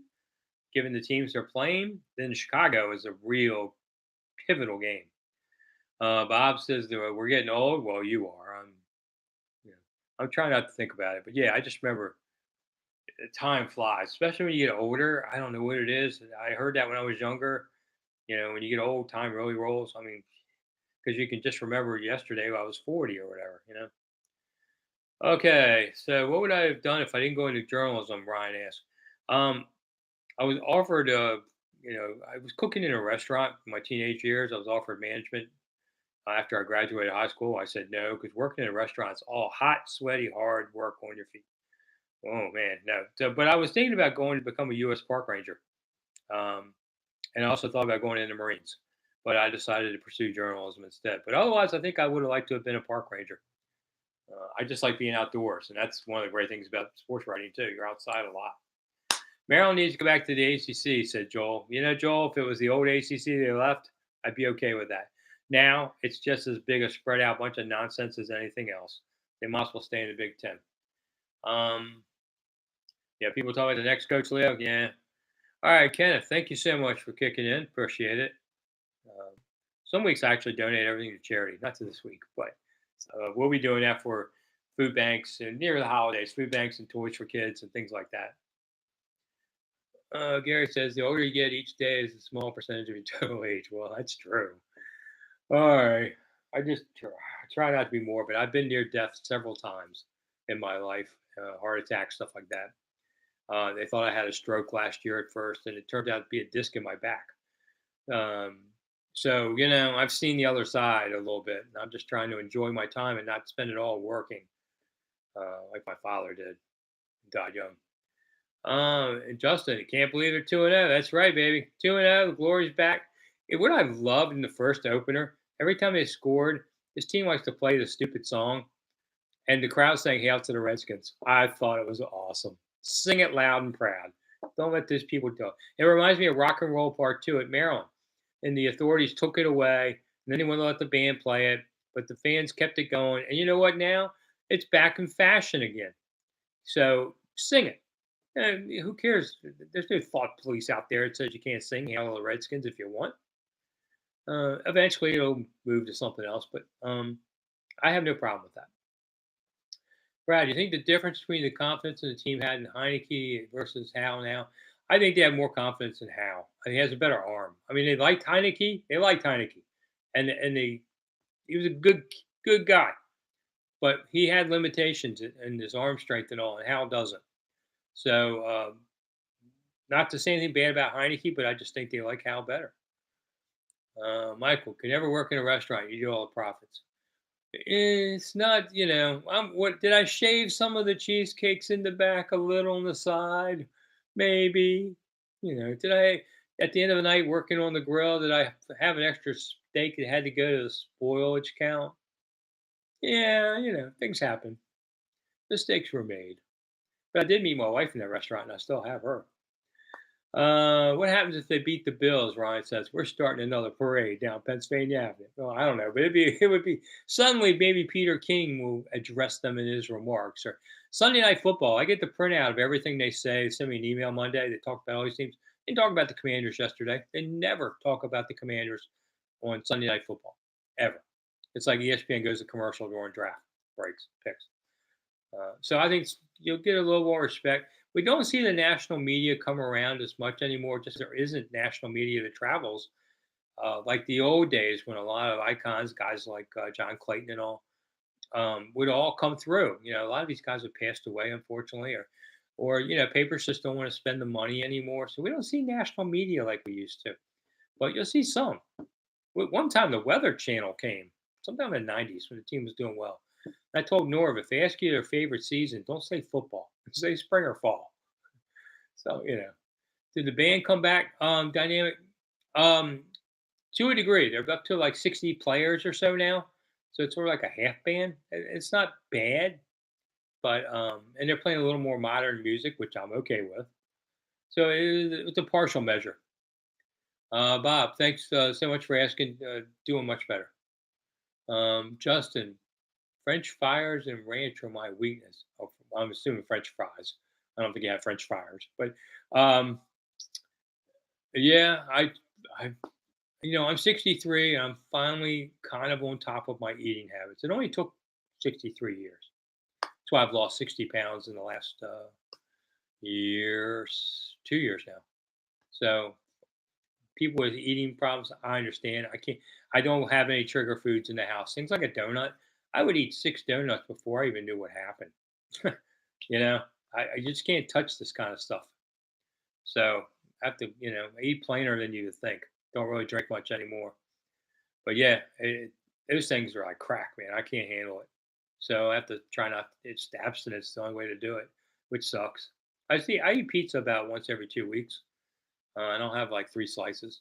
given the teams they're playing. Then Chicago is a real pivotal game. Bob says that we're getting old. Well, you are. You know, I'm trying not to think about it, but yeah, I just remember time flies, especially when you get older. I don't know what it is. I heard that when I was younger. When you get old, time really rolls. I mean, because you can just remember yesterday I was 40 or whatever. Okay, so what would I have done if I didn't go into journalism? Ryan asked. Um, I was offered, I was cooking in a restaurant in my teenage years. I was offered management after I graduated high school. I said no because working in a restaurant's all hot, sweaty, hard work on your feet. Oh man, no. So, but I was thinking about going to become a U.S. Park Ranger, um, and I also thought about going in the Marines. But I decided to pursue journalism instead. But otherwise, I think I would have liked to have been a park ranger. I just like being outdoors, and that's one of the great things about sports writing too. You're outside a lot. Maryland needs to go back to the ACC, said Joel. Joel, if it was the old ACC they left, I'd be okay with that. Now it's just as big a spread out bunch of nonsense as anything else. They might as well stay in the Big Ten. Um, yeah, people talk about the next coach, Leo. Yeah. All right, Kenneth, thank you so much for kicking in. Appreciate it. Um, some weeks I actually donate everything to charity, not to this week, but we'll be doing that for food banks and near the holidays, food banks and toys for kids and things like that. Gary says the older you get, each day is a small percentage of your total age. Well, that's true. All right. I just try not to be morbid. I've been near death several times in my life, heart attack, stuff like that. They thought I had a stroke last year at first, and it turned out to be a disc in my back. Um, so, I've seen the other side a little bit. And I'm just trying to enjoy my time and not spend it all working like my father did. Died young. And Justin, can't believe they're 2-0. That's right, baby. 2-0. The glory's back. What I loved in the first opener, every time they scored, this team likes to play the stupid song, and the crowd sang Hail to the Redskins. I thought it was awesome. Sing it loud and proud. Don't let these people go. It reminds me of Rock and Roll Part 2 at Maryland. And the authorities took it away, and then they wouldn't let the band play it, but the fans kept it going. And you know what now? It's back in fashion again. So sing it. Who cares? There's no thought police out there that says you can't sing Hail to the Redskins if you want. Eventually, it'll move to something else, but I have no problem with that. Brad, do you think the difference between the confidence the team had in Heineke versus Howe now? I think they have more confidence in Howe. I think he has a better arm. I mean, they liked Heineke. They liked Heineke, and he was a good guy, but he had limitations in his arm strength and all, and Howe doesn't. So, not to say anything bad about Heineke, but I just think they like Howe better. Michael, can never work in a restaurant. You do all the profits. It's not, what did I shave some of the cheesecakes in the back a little on the side? Maybe. Did I at the end of the night working on the grill, did I have an extra steak that had to go to the spoilage count? Yeah, things happen. Mistakes were made. But I did meet my wife in that restaurant and I still have her. What happens if they beat the Bills? Ryan says we're starting another parade down Pennsylvania Avenue. Well, I don't know, but it would be suddenly maybe Peter King will address them in his remarks or Sunday Night Football. I get the printout of everything they say. They send me an email Monday. They talk about all these teams. They talk about the Commanders yesterday. They never talk about the Commanders on Sunday Night Football ever. It's like ESPN goes to commercial during draft breaks picks. So I think you'll get a little more respect. We don't see the national media come around as much anymore. Just there isn't national media that travels like the old days when a lot of icons, guys like John Clayton and all, would all come through. A lot of these guys have passed away, unfortunately, or papers just don't want to spend the money anymore. So we don't see national media like we used to. But you'll see some. One time the Weather Channel came, sometime in the '90s when the team was doing well. I told Norv, if they ask you their favorite season, don't say football. Say spring or fall. So, did the band come back dynamic? Um, to a degree. They're up to like 60 players or so now. So it's sort of like a half band. It's not bad, but and they're playing a little more modern music, which I'm okay with. So it's a partial measure. Bob, thanks so much for asking. Doing much better. Justin, French fries and ranch are my weakness. Oh, I'm assuming French fries. I don't think you have French fries, but um, yeah, I I'm 63. And I'm finally kind of on top of my eating habits. It only took 63 years. That's why I've lost 60 pounds in the last years, 2 years now. So people with eating problems, I understand. I don't have any trigger foods in the house. Things like a donut. I would eat 6 donuts before I even knew what happened. you know, I just can't touch this kind of stuff. So I have to, I eat plainer than you would think. Don't really drink much anymore. But yeah, those things are like crack, man. I can't handle it. So I have to try not. It's abstinence the only way to do it, which sucks. I eat pizza about once every 2 weeks. I don't have like 3 slices.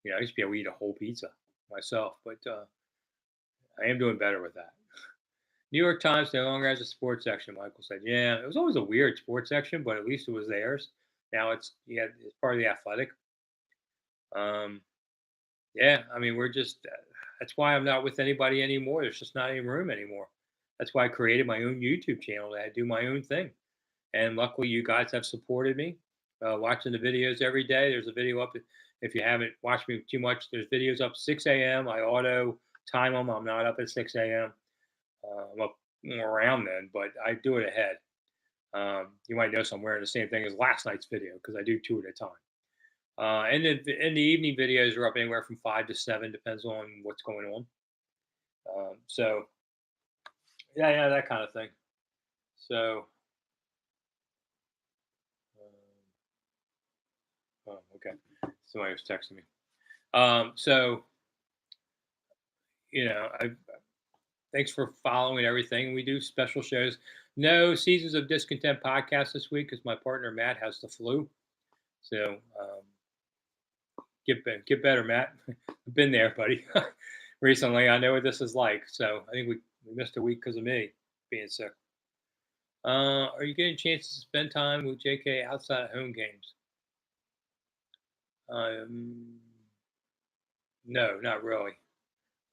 I used to be able to eat a whole pizza myself, but I am doing better with that. New York Times no longer has a sports section. Michael said, "Yeah, it was always a weird sports section, but at least it was theirs. Now it's part of the athletic." Um, yeah, I mean, we're just that's why I'm not with anybody anymore. There's just not any room anymore. That's why I created my own YouTube channel that I do my own thing. And luckily, you guys have supported me, watching the videos every day. There's a video up. If you haven't watched me too much, there's videos up 6 a.m. I auto time them. I'm not up at 6 a.m. I'm up more around then, but I do it ahead. You might notice I'm wearing the same thing as last night's video because I do two at a time. And the evening videos are up anywhere from 5 to 7, depends on what's going on. So yeah, that kind of thing. So, okay. Somebody was texting me. So I thanks for following everything. We do special shows. No Seasons of Discontent podcast this week because my partner Matt has the flu. So get better, Matt. I've been there, buddy. Recently, I know what this is like. So I think we missed a week because of me being sick. Are you getting a chance to spend time with JK outside of home games? Um, no, not really,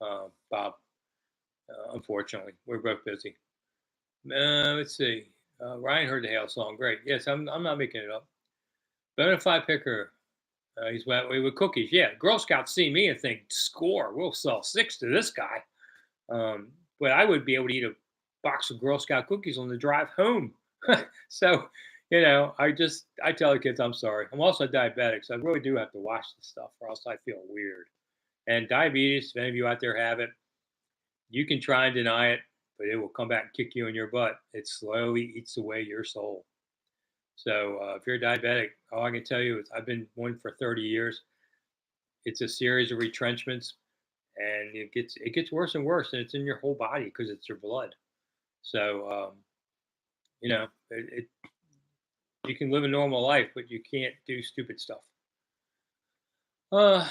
Bob. Unfortunately, we're both busy. Let's see. Ryan heard the Hail song. Great. Yes, I'm not making it up. Bonafide picker. He's wet away with cookies. Yeah, Girl Scouts see me and think, score. We'll sell 6 to this guy. But I would be able to eat a box of Girl Scout cookies on the drive home. So, I tell the kids I'm sorry. I'm also diabetic, so I really do have to watch this stuff, or else I feel weird. And diabetes, if any of you out there have it, you can try and deny it, but it will come back and kick you in your butt. It slowly eats away your soul. So if you're diabetic, all I can tell you is I've been one for 30 years. It's a series of retrenchments, and it gets worse and worse, and it's in your whole body because it's your blood. So you can live a normal life, but you can't do stupid stuff. Uh,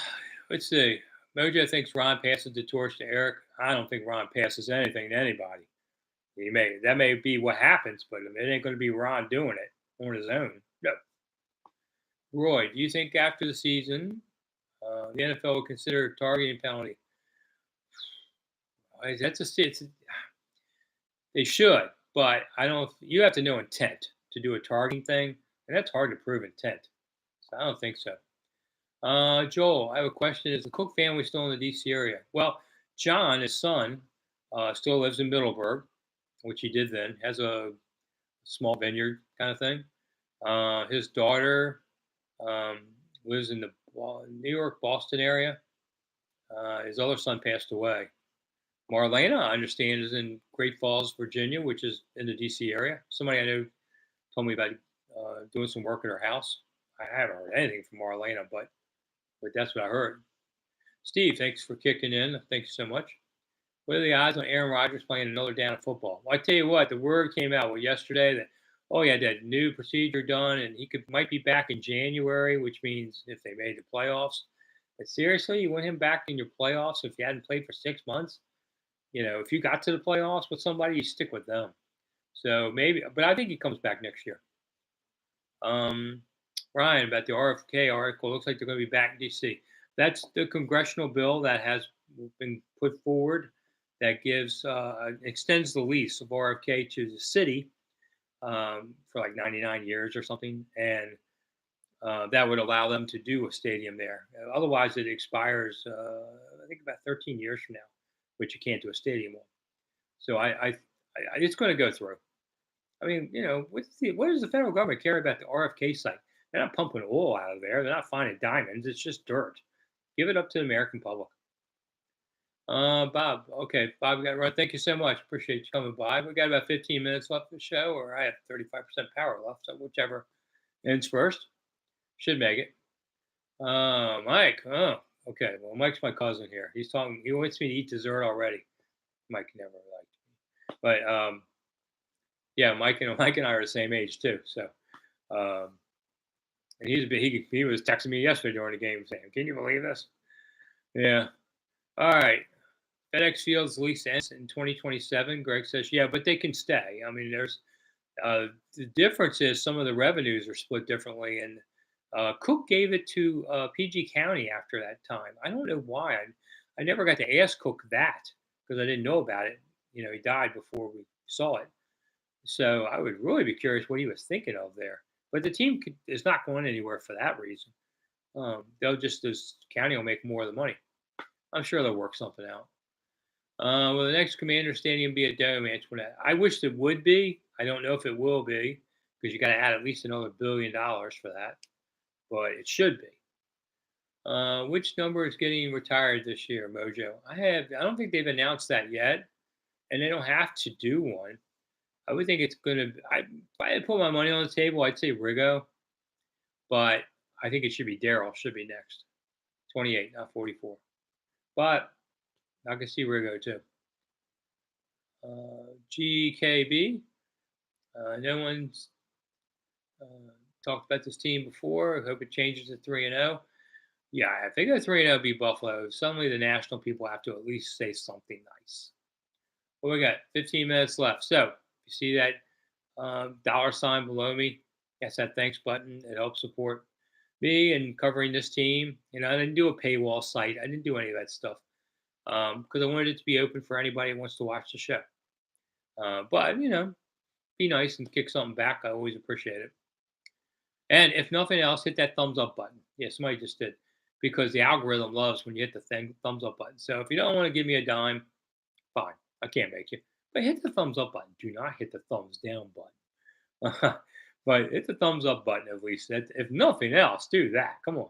let's see. Mojo thinks Ron passes the torch to Eric. I don't think Ron passes anything to anybody. That may be what happens, but it ain't going to be Ron doing it on his own. No. Roy, do you think after the season, the NFL will consider a targeting penalty? They should, but I don't. You have to know intent to do a targeting thing, and that's hard to prove intent. So I don't think so. Joel, I have a question. Is the Cook family still in the D.C. area? Well, John, his son, still lives in Middleburg, which he did then. Has a small vineyard kind of thing. His daughter um, lives in the New York, Boston area. His other son passed away. Marlena, I understand, is in Great Falls, Virginia, which is in the D.C. area. Somebody I know told me about doing some work at her house. I haven't heard anything from Marlena, but that's what I heard. Steve, thanks for kicking in. Thank you so much. What are the odds on Aaron Rodgers playing another down of football? Well, I tell you what, the word came out yesterday that he had that new procedure done, and he might be back in January, which means if they made the playoffs. But seriously, you want him back in your playoffs if you hadn't played for 6 months? If you got to the playoffs with somebody, you stick with them. So maybe, but I think he comes back next year. Ryan, about the RFK article, looks like they're going to be back in D.C. That's the congressional bill that has been put forward that extends the lease of RFK to the city for like 99 years or something. And that would allow them to do a stadium there. Otherwise, it expires, I think, about 13 years from now, which you can't do a stadium on. So it's going to go through. I mean, what does the federal government care about the RFK site? They're not pumping oil out of there. They're not finding diamonds. It's just dirt. Give it up to the American public. Bob. Okay, Bob, we got to run. Thank you so much. Appreciate you coming by. We got about 15 minutes left of the show, or I have 35% power left. So whichever ends first should make it. Mike. Oh, okay. Well, Mike's my cousin here. He's talking. He wants me to eat dessert already. Mike never liked me, but yeah, Mike and I are the same age too. So, um, and he was texting me yesterday during the game saying, "Can you believe this?" Yeah. All right. FedEx Field's lease ends in 2027. Greg says, "Yeah, but they can stay." I mean, there's the difference is some of the revenues are split differently, and Cook gave it to PG County after that time. I don't know why. I never got to ask Cook that because I didn't know about it. He died before we saw it. So I would really be curious what he was thinking of there. But the team is not going anywhere for that reason. This county will make more of the money. I'm sure they'll work something out. Will the next Commander Stadium be a dome? Antoinette? I wish it would be. I don't know if it will be because you got to add at least another $1 billion for that, but it should be. Which number is getting retired this year, Mojo? I don't think they've announced that yet, and they don't have to do one. I would think it's gonna. If I had to put my money on the table, I'd say Rigo, but I think it should be Daryl. Should be next. 28, not 44. But I can see Rigo too. GKB. No one's talked about this team before. I hope it changes to 3-0. Yeah, if they go 3-0, beat Buffalo, suddenly the national people have to at least say something nice. Well, we got 15 minutes left. So you see that $ below me? That's that thanks button. It helps support me and covering this team. I didn't do a paywall site. I didn't do any of that stuff because I wanted it to be open for anybody who wants to watch the show. But be nice and kick something back. I always appreciate it. And if nothing else, hit that thumbs up button. Yeah, somebody just did. Because the algorithm loves when you hit the thumbs up button. So if you don't want to give me a dime, fine. I can't make you. But hit the thumbs up button. Do not hit the thumbs down button. But hit the thumbs up button at least. If nothing else, do that. Come on.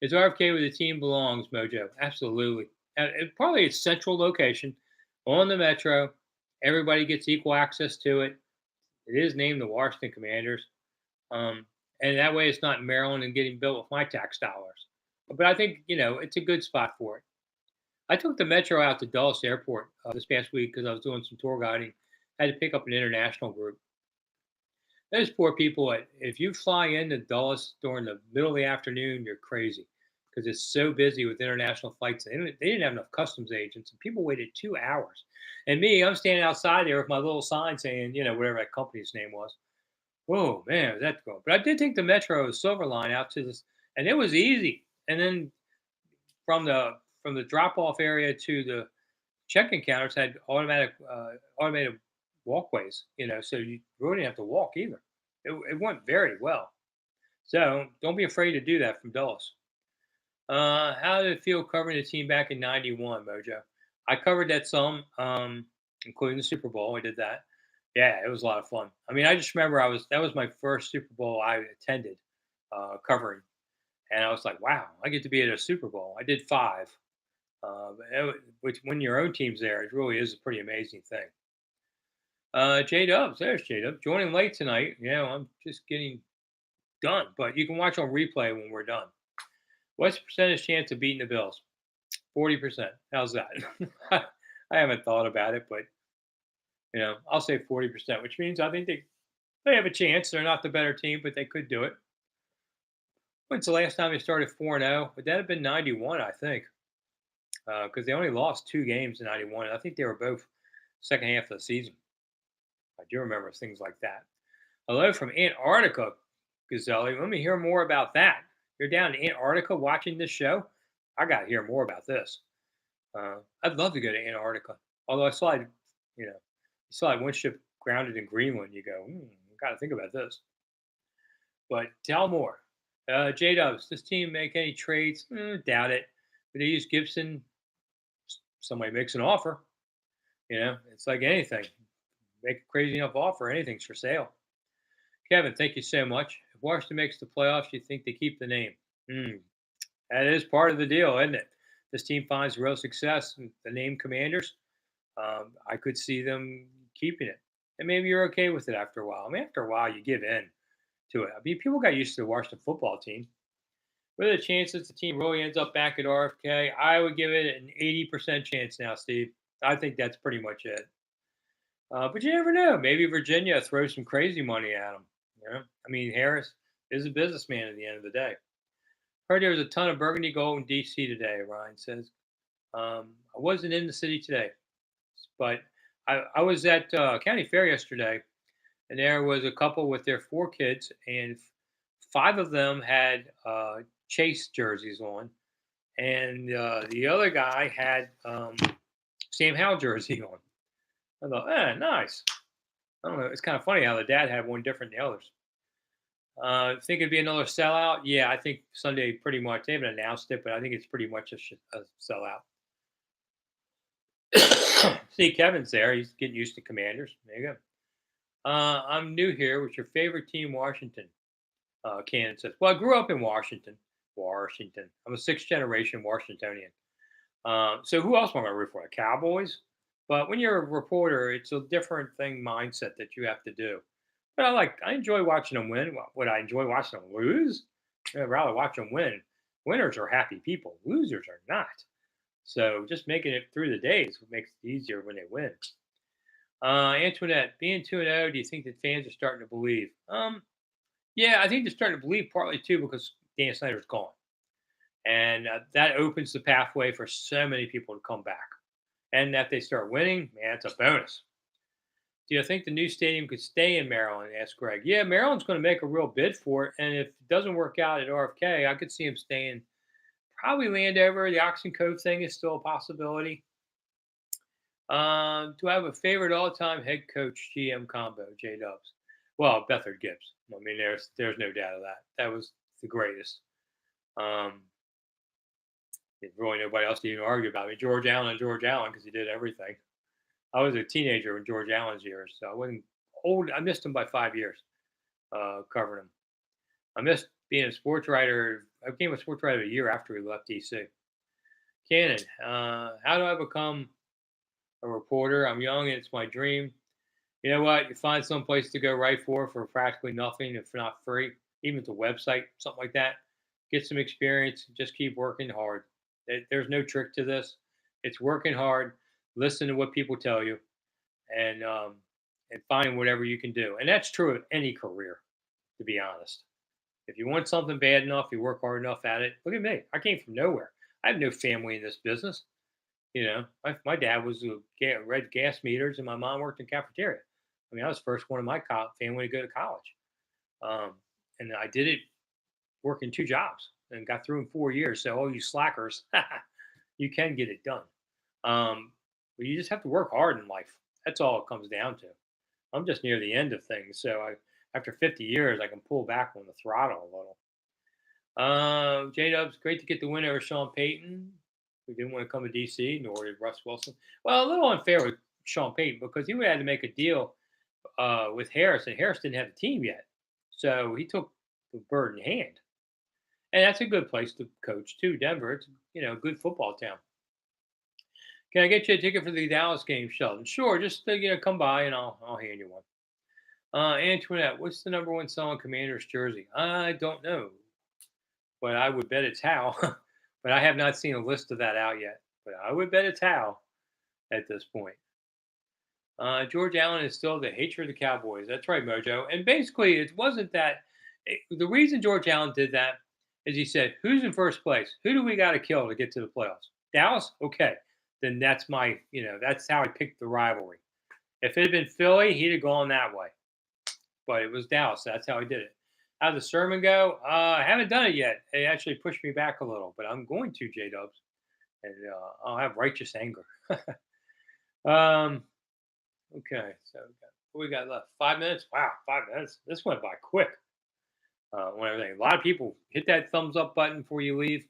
Is RFK where the team belongs, Mojo? Absolutely. Probably its central location on the metro. Everybody gets equal access to it. It is named the Washington Commanders. And that way it's not in Maryland and getting built with my tax dollars. But I think, it's a good spot for it. I took the metro out to Dulles Airport this past week because I was doing some tour guiding. I had to pick up an international group. Those poor people, if you fly into Dulles during the middle of the afternoon, you're crazy because it's so busy with international flights. They didn't have enough customs agents, and people waited 2 hours. And me, I'm standing outside there with my little sign saying, whatever that company's name was. Oh man, that's cool. But I did take the Metro Silver Line out to this, and it was easy. And then from the drop off area to the check-in counters had automated walkways. So you really didn't have to walk either. It went very well. So don't be afraid to do that from Dulles. How did it feel covering the team back in '91, Mojo? I covered that some, including the Super Bowl. I did that. Yeah, it was a lot of fun. I mean, I just remember that was my first Super Bowl I attended covering, and I was like, wow, I get to be at a Super Bowl. I did 5, which when your own team's there, it really is a pretty amazing thing. J Dubs, there's J Dubs joining late tonight. I'm just getting done, but you can watch on replay when we're done. What's the percentage chance of beating the Bills? 40%. How's that? I haven't thought about it, but I'll say 40%, which means I think they have a chance. They're not the better team, but they could do it. When's the last time they started 4-0? Would that have been '91? I think, because they only lost 2 games in '91. I think they were both second half of the season. I do remember things like that. Hello from Antarctica, Gazelle. Let me hear more about that. You're down in Antarctica watching this show? I got to hear more about this. I'd love to go to Antarctica. Although I saw that one ship grounded in Greenland. You go, got to think about this. But tell more. J Dubs, this team make any trades? Doubt it. But they use Gibson. Somebody makes an offer. It's like anything. Make a crazy enough offer, anything's for sale. Kevin, thank you so much. If Washington makes the playoffs, you think they keep the name? Hmm. That is part of the deal, isn't it? This team finds real success. The name Commanders, I could see them keeping it. And maybe you're okay with it after a while. I mean, after a while, you give in to it. I mean, people got used to the Washington football team. What are the chances the team really ends up back at RFK? I would give it an 80% chance now, Steve. I think that's pretty much it. But you never know. Maybe Virginia throws some crazy money at them. I mean, Harris is a businessman at the end of the day. Heard there was a ton of burgundy gold in DC today, Ryan says. I wasn't in the city today, but I was at County Fair yesterday, and there was a couple with their 4 kids, and five of them had Chase jerseys on, and the other guy had Sam Howell jersey on. I thought, nice. I don't know. It's kind of funny how the dad had one different than the others. Think it'd be another sellout? Yeah, I think Sunday pretty much. They haven't announced it, but I think it's pretty much a sellout. See, Kevin's there. He's getting used to Commanders. There you go. I'm new here. What's your favorite team, Washington? Cannon says, well, I grew up in Washington. Washington. I'm a sixth generation Washingtonian. So who else am I going to root for? The Cowboys? But when you're a reporter, it's a different thing mindset that you have to do. But I enjoy watching them win. Would I enjoy watching them lose? I'd rather watch them win. Winners are happy people. Losers are not. So just making it through the days makes it easier when they win. Antoinette, being 2-0, do you think that fans are starting to believe? Yeah, I think they're starting to believe partly too because Dan Snyder's gone. And that opens the pathway for so many people to come back. And if they start winning, man, it's a bonus. Do you think the new stadium could stay in Maryland? Asked Greg. Yeah, Maryland's going to make a real bid for it. And if it doesn't work out at RFK, I could see him staying probably Landover. The Oxen Cove thing is still a possibility. Do I have a favorite all-time head coach GM combo? J Dubs. Well, Bethard Gibbs. I mean, there's no doubt of that. That was the greatest. There's really nobody else to even argue about. I mean, George Allen because he did everything. I was a teenager in George Allen's years, so I wasn't old. I missed him by 5 years covering him. I missed being a sports writer. I became a sports writer a year after he left DC. Cannon, how do I become a reporter? I'm young and it's my dream. You know what? You find some place to go write for practically nothing, if not free, even to a website, something like that. Get some experience. Just keep working hard. There's no trick to this. It's working hard. Listen to what people tell you, and find whatever you can do. And that's true of any career, to be honest. If you want something bad enough, you work hard enough at it. Look at me. I came from nowhere. I have no family in this business. My dad was read gas meters, and my mom worked in cafeteria. I mean, I was the first one in my family to go to college, and I did it working 2 jobs and got through in 4 years. So, all you slackers, you can get it done. But you just have to work hard in life. That's all it comes down to. I'm just near the end of things, so after 50 years, I can pull back on the throttle a little. J Dubs, great to get the win over Sean Payton. We didn't want to come to DC, nor did Russ Wilson. Well, a little unfair with Sean Payton because he would have had to make a deal with Harris, and Harris didn't have a team yet. So he took the bird in hand. And that's a good place to coach, too, Denver. It's, a good football town. Can I get you a ticket for the Dallas game, Sheldon? Sure, just come by and I'll hand you one. Antoinette, what's the number one selling Commanders jersey? I don't know, but I would bet it's Hal. But I have not seen a list of that out yet. But I would bet it's Hal at this point. George Allen is still the hatred of the Cowboys. That's right, Mojo. And basically, it wasn't that. The reason George Allen did that is he said, "Who's in first place? Who do we got to kill to get to the playoffs? Dallas? Okay, then that's that's how I picked the rivalry. If it had been Philly, he'd have gone that way. But it was Dallas. So that's how he did it. How'd the sermon go? I haven't done it yet. It actually pushed me back a little, but I'm going to, J Dubs, and I'll have righteous anger. Okay, so what we got left? 5 minutes? Wow, 5 minutes. This went by quick. on everything. A lot of people hit that thumbs up button before you leave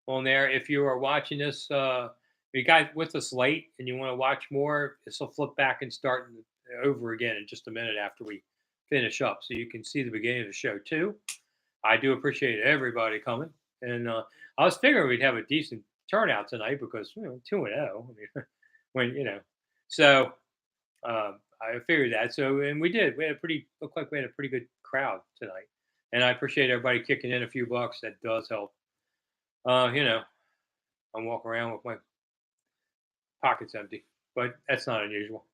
on there. If you are watching this, if you got with us late and you want to watch more, this will flip back and start over again in just a minute after we finish up, so you can see the beginning of the show too. I do appreciate everybody coming, and I was figuring we'd have a decent turnout tonight because 2-0. I mean, when so I figured that. So, and we did. We had a pretty looked like we had a pretty good crowd tonight, and I appreciate everybody kicking in a few bucks. That does help. Uh, you know, I'm walking around with my pockets empty, but that's not unusual.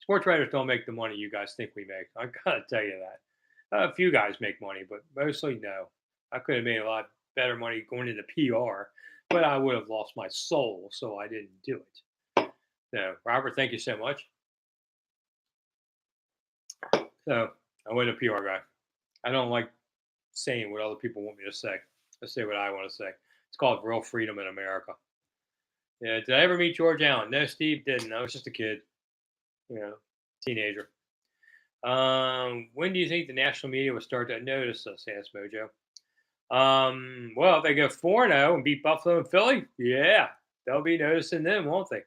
Sports writers don't make the money you guys think we make. I gotta tell you that. A few guys make money, but mostly no. I could have made a lot better money going into PR, but I would have lost my soul, so I didn't do it. So, Robert, thank you so much. So, I wasn't a PR guy. I don't like saying what other people want me to say. I say what I want to say. It's called real freedom in America. Yeah. Did I ever meet George Allen? No, Steve didn't. I was just a kid, you know, teenager. When do you think the national media will start to notice us? Asked Mojo. Well, if they go 4-0 and beat Buffalo and Philly, yeah, they'll be noticing them, won't they?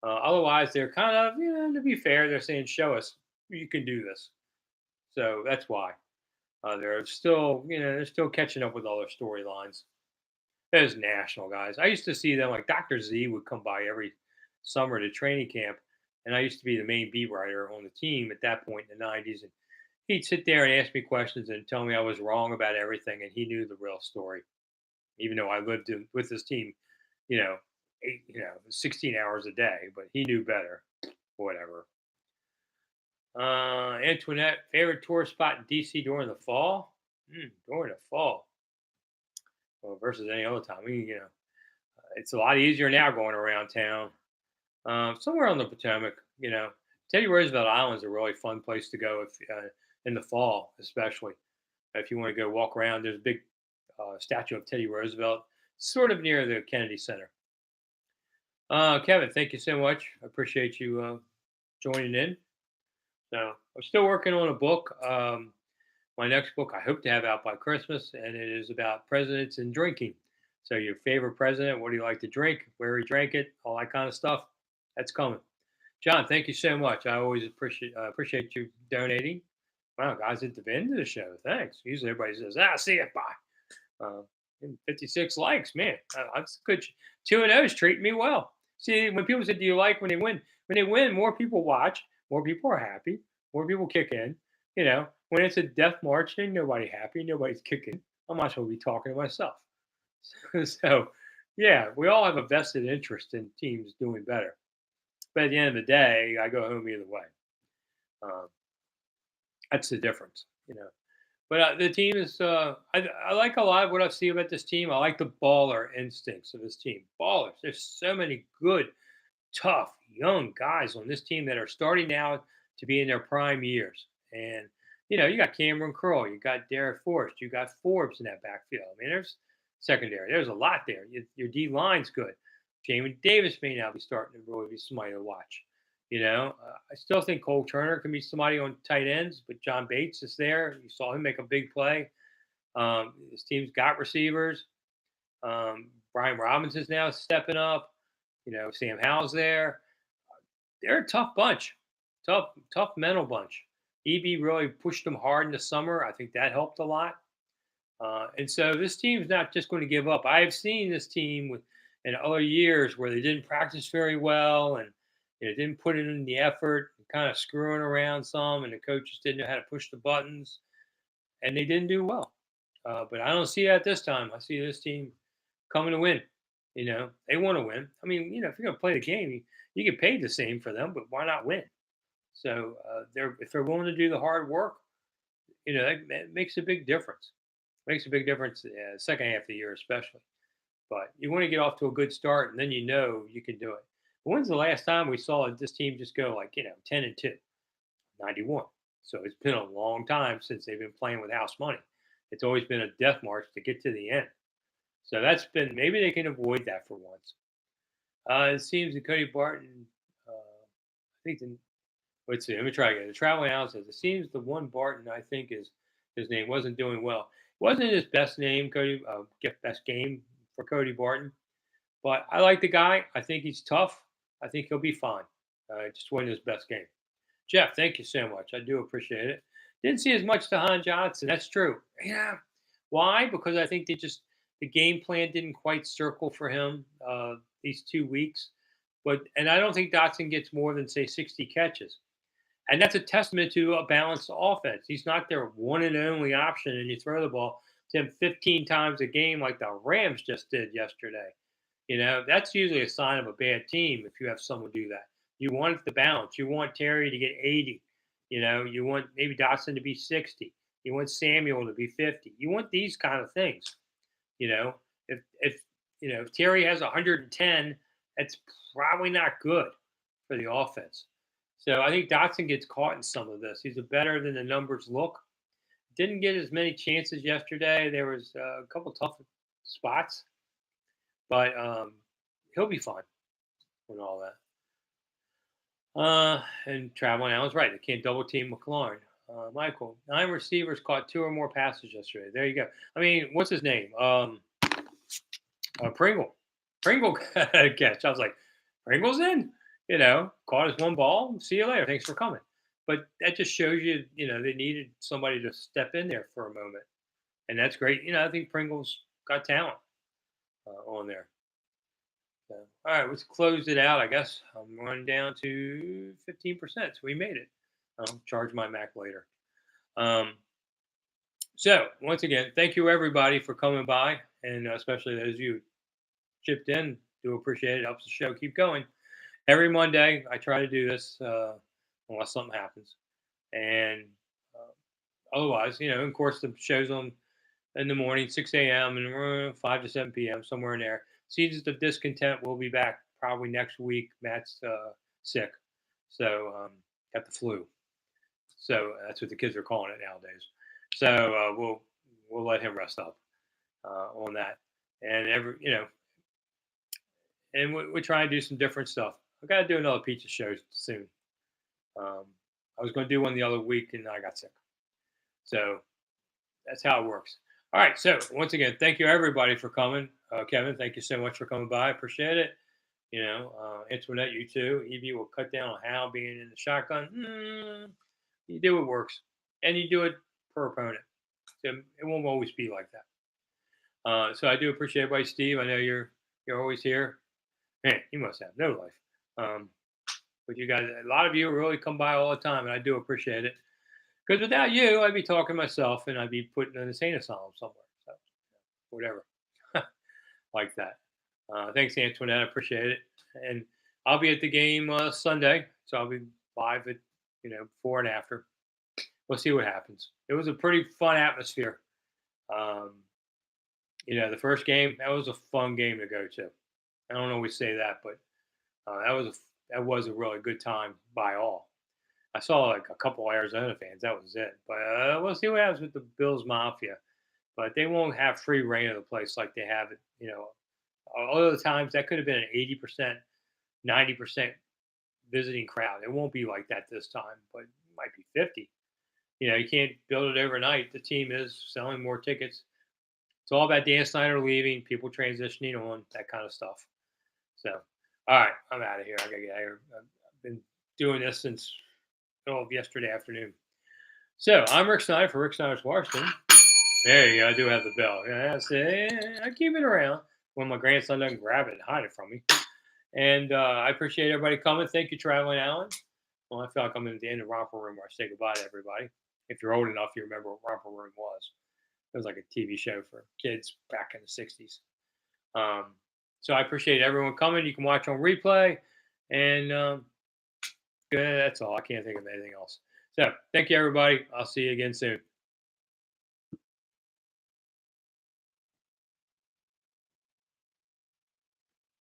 Otherwise, they're kind of, to be fair, they're saying, show us you can do this. So that's why. They're still, they're still catching up with all their storylines. Those national guys. I used to see them like Dr. Z would come by every summer to training camp, and I used to be the main beat writer on the team at that point in the '90s, and he'd sit there and ask me questions and tell me I was wrong about everything, and he knew the real story, even though I lived with this team, you know, 16 hours a day, but he knew better. Whatever. Antoinette, favorite tour spot in DC during the fall? During the fall, well, versus any other time. I mean, it's a lot easier now going around town. Somewhere on the Potomac, Teddy Roosevelt Island is a really fun place to go if in the fall, especially if you want to go walk around. There's a big statue of Teddy Roosevelt, sort of near the Kennedy Center. Kevin, thank you so much. I appreciate you joining in. So I'm still working on a book. My next book I hope to have out by Christmas, and it is about presidents and drinking. So your favorite president, what do you like to drink, where he drank it, all that kind of stuff. That's coming. John, thank you so much. I always appreciate you donating. Wow, guys, at the end of the show. Thanks. Usually everybody says, see it, bye. 56 likes, man. That's good. 2-0's treating me well. See, when people say, do you like when they win? When they win, more people watch, more people are happy, more people kick in. When it's a death march, ain't nobody happy, nobody's kicking. I might as well be talking to myself. So, yeah, we all have a vested interest in teams doing better. But at the end of the day, I go home either way. Um, that's the difference. But the team is, I like a lot of what I see about this team. I like the baller instincts of this team. Ballers. There's so many good, tough, young guys on this team that are starting now to be in their prime years. And, you got Cameron Curl, you got Derek Forrest, you got Forbes in that backfield. I mean, there's secondary. There's a lot there. Your D line's good. Jamie Davis may now be starting to really be somebody to watch. I still think Cole Turner can be somebody on tight ends, but John Bates is there. You saw him make a big play. His team's got receivers. Brian Robinson's now stepping up. Sam Howell's there. They're a tough bunch, tough mental bunch. EB really pushed them hard in the summer. I think that helped a lot. And so this team's not just going to give up. I have seen this team in other years where they didn't practice very well and didn't put it in the effort, kind of screwing around some, and the coaches didn't know how to push the buttons, and they didn't do well. But I don't see that this time. I see this team coming to win. They want to win. I mean, if you're going to play the game, you get paid the same for them, but why not win? So if they're willing to do the hard work, that makes a big difference. Makes a big difference second half of the year, especially. But you want to get off to a good start, and then you can do it. When's the last time we saw this team just go 10-2, 91? So it's been a long time since they've been playing with house money. It's always been a death march to get to the end. So maybe they can avoid that for once. It seems that Cody Barton, I think let's see, let me try again. The traveling analyst says it seems the one Barton I think is His name wasn't doing well. Wasn't his best name, Cody. Get best game for Cody Barton. But I like the guy. I think he's tough. I think he'll be fine. It just wasn't his best game. Jeff, thank you so much. I do appreciate it. Didn't see as much to Han Johnson. That's true. Yeah. Why? Because I think the game plan didn't quite circle for him these 2 weeks. And I don't think Dotson gets more than say 60 catches. And that's a testament to a balanced offense. He's not their one and only option, and you throw the ball to him 15 times a game like the Rams just did yesterday. That's usually a sign of a bad team if you have someone do that. You want the balance. You want Terry to get 80. You want maybe Dotson to be 60. You want Samuel to be 50. You want these kind of things. If Terry has 110, that's probably not good for the offense. So I think Dotson gets caught in some of this. He's a better than the numbers look. Didn't get as many chances yesterday. There was a couple tough spots, but he'll be fine with all that. And Traveling Allen's right. They can't double team McLaurin. Michael, 9 receivers caught 2 or more passes yesterday. There you go. I mean, what's his name? Pringle. Pringle got a catch. I was like, Pringle's in. Caught his one ball. See you later. Thanks for coming. But that just shows you, they needed somebody to step in there for a moment. And that's great. I think Pringle's got talent on there. So, all right, let's close it out, I guess. I'm running down to 15%. So we made it. I'll charge my Mac later. So, once again, thank you, everybody, for coming by. And especially those of you who chipped in. Do appreciate it. Helps the show keep going. Every Monday, I try to do this unless something happens. And otherwise, of course, the show's on in the morning, 6 a.m. and 5 to 7 p.m., somewhere in there. Seasons of Discontent will be back probably next week. Matt's sick, so got the flu. So that's what the kids are calling it nowadays. So we'll let him rest up on that. And and we try and do some different stuff. I got to do another pizza show soon. I was going to do one the other week, and I got sick. So that's how it works. All right. So once again, thank you everybody for coming. Kevin, thank you so much for coming by. I appreciate it. Antoinette, you too. Evie will cut down on Hal being in the shotgun. You do what works, and you do it per opponent. So it won't always be like that. So I do appreciate everybody. Steve, I know you're always here. Man, you must have no life. But you guys, a lot of you really come by all the time, and I do appreciate it. Because without you, I'd be talking myself, and I'd be put in an insane asylum somewhere. So, whatever. Like that. Thanks, Antoinette. I appreciate it. And I'll be at the game Sunday, so I'll be live at before and after. We'll see what happens. It was a pretty fun atmosphere. The first game, that was a fun game to go to. I don't always say that, but that was a really good time by all. I saw like a couple Arizona fans. That was it. But we'll see what happens with the Bills Mafia. But they won't have free reign of the place like they have it. Other times that could have been an 80%, 90% visiting crowd. It won't be like that this time, but it might be 50. You can't build it overnight. The team is selling more tickets. It's all about Dan Snider leaving, people transitioning on, that kind of stuff. So, all right, I'm out of here. I got to get out of here. I've been doing this since middle of yesterday afternoon. So, I'm Rick Snider for Rick Snider's Washington. There you go. I do have the bell. Yeah, I keep it around when my grandson doesn't grab it and hide it from me. And I appreciate everybody coming. Thank you, Traveling Allen. Well, I feel like I'm at the end of Romper Room where I say goodbye to everybody. If you're old enough, you remember what Romper Room was. It was like a TV show for kids back in the 60s. So I appreciate everyone coming. You can watch on replay. And that's all. I can't think of anything else. So thank you, everybody. I'll see you again soon.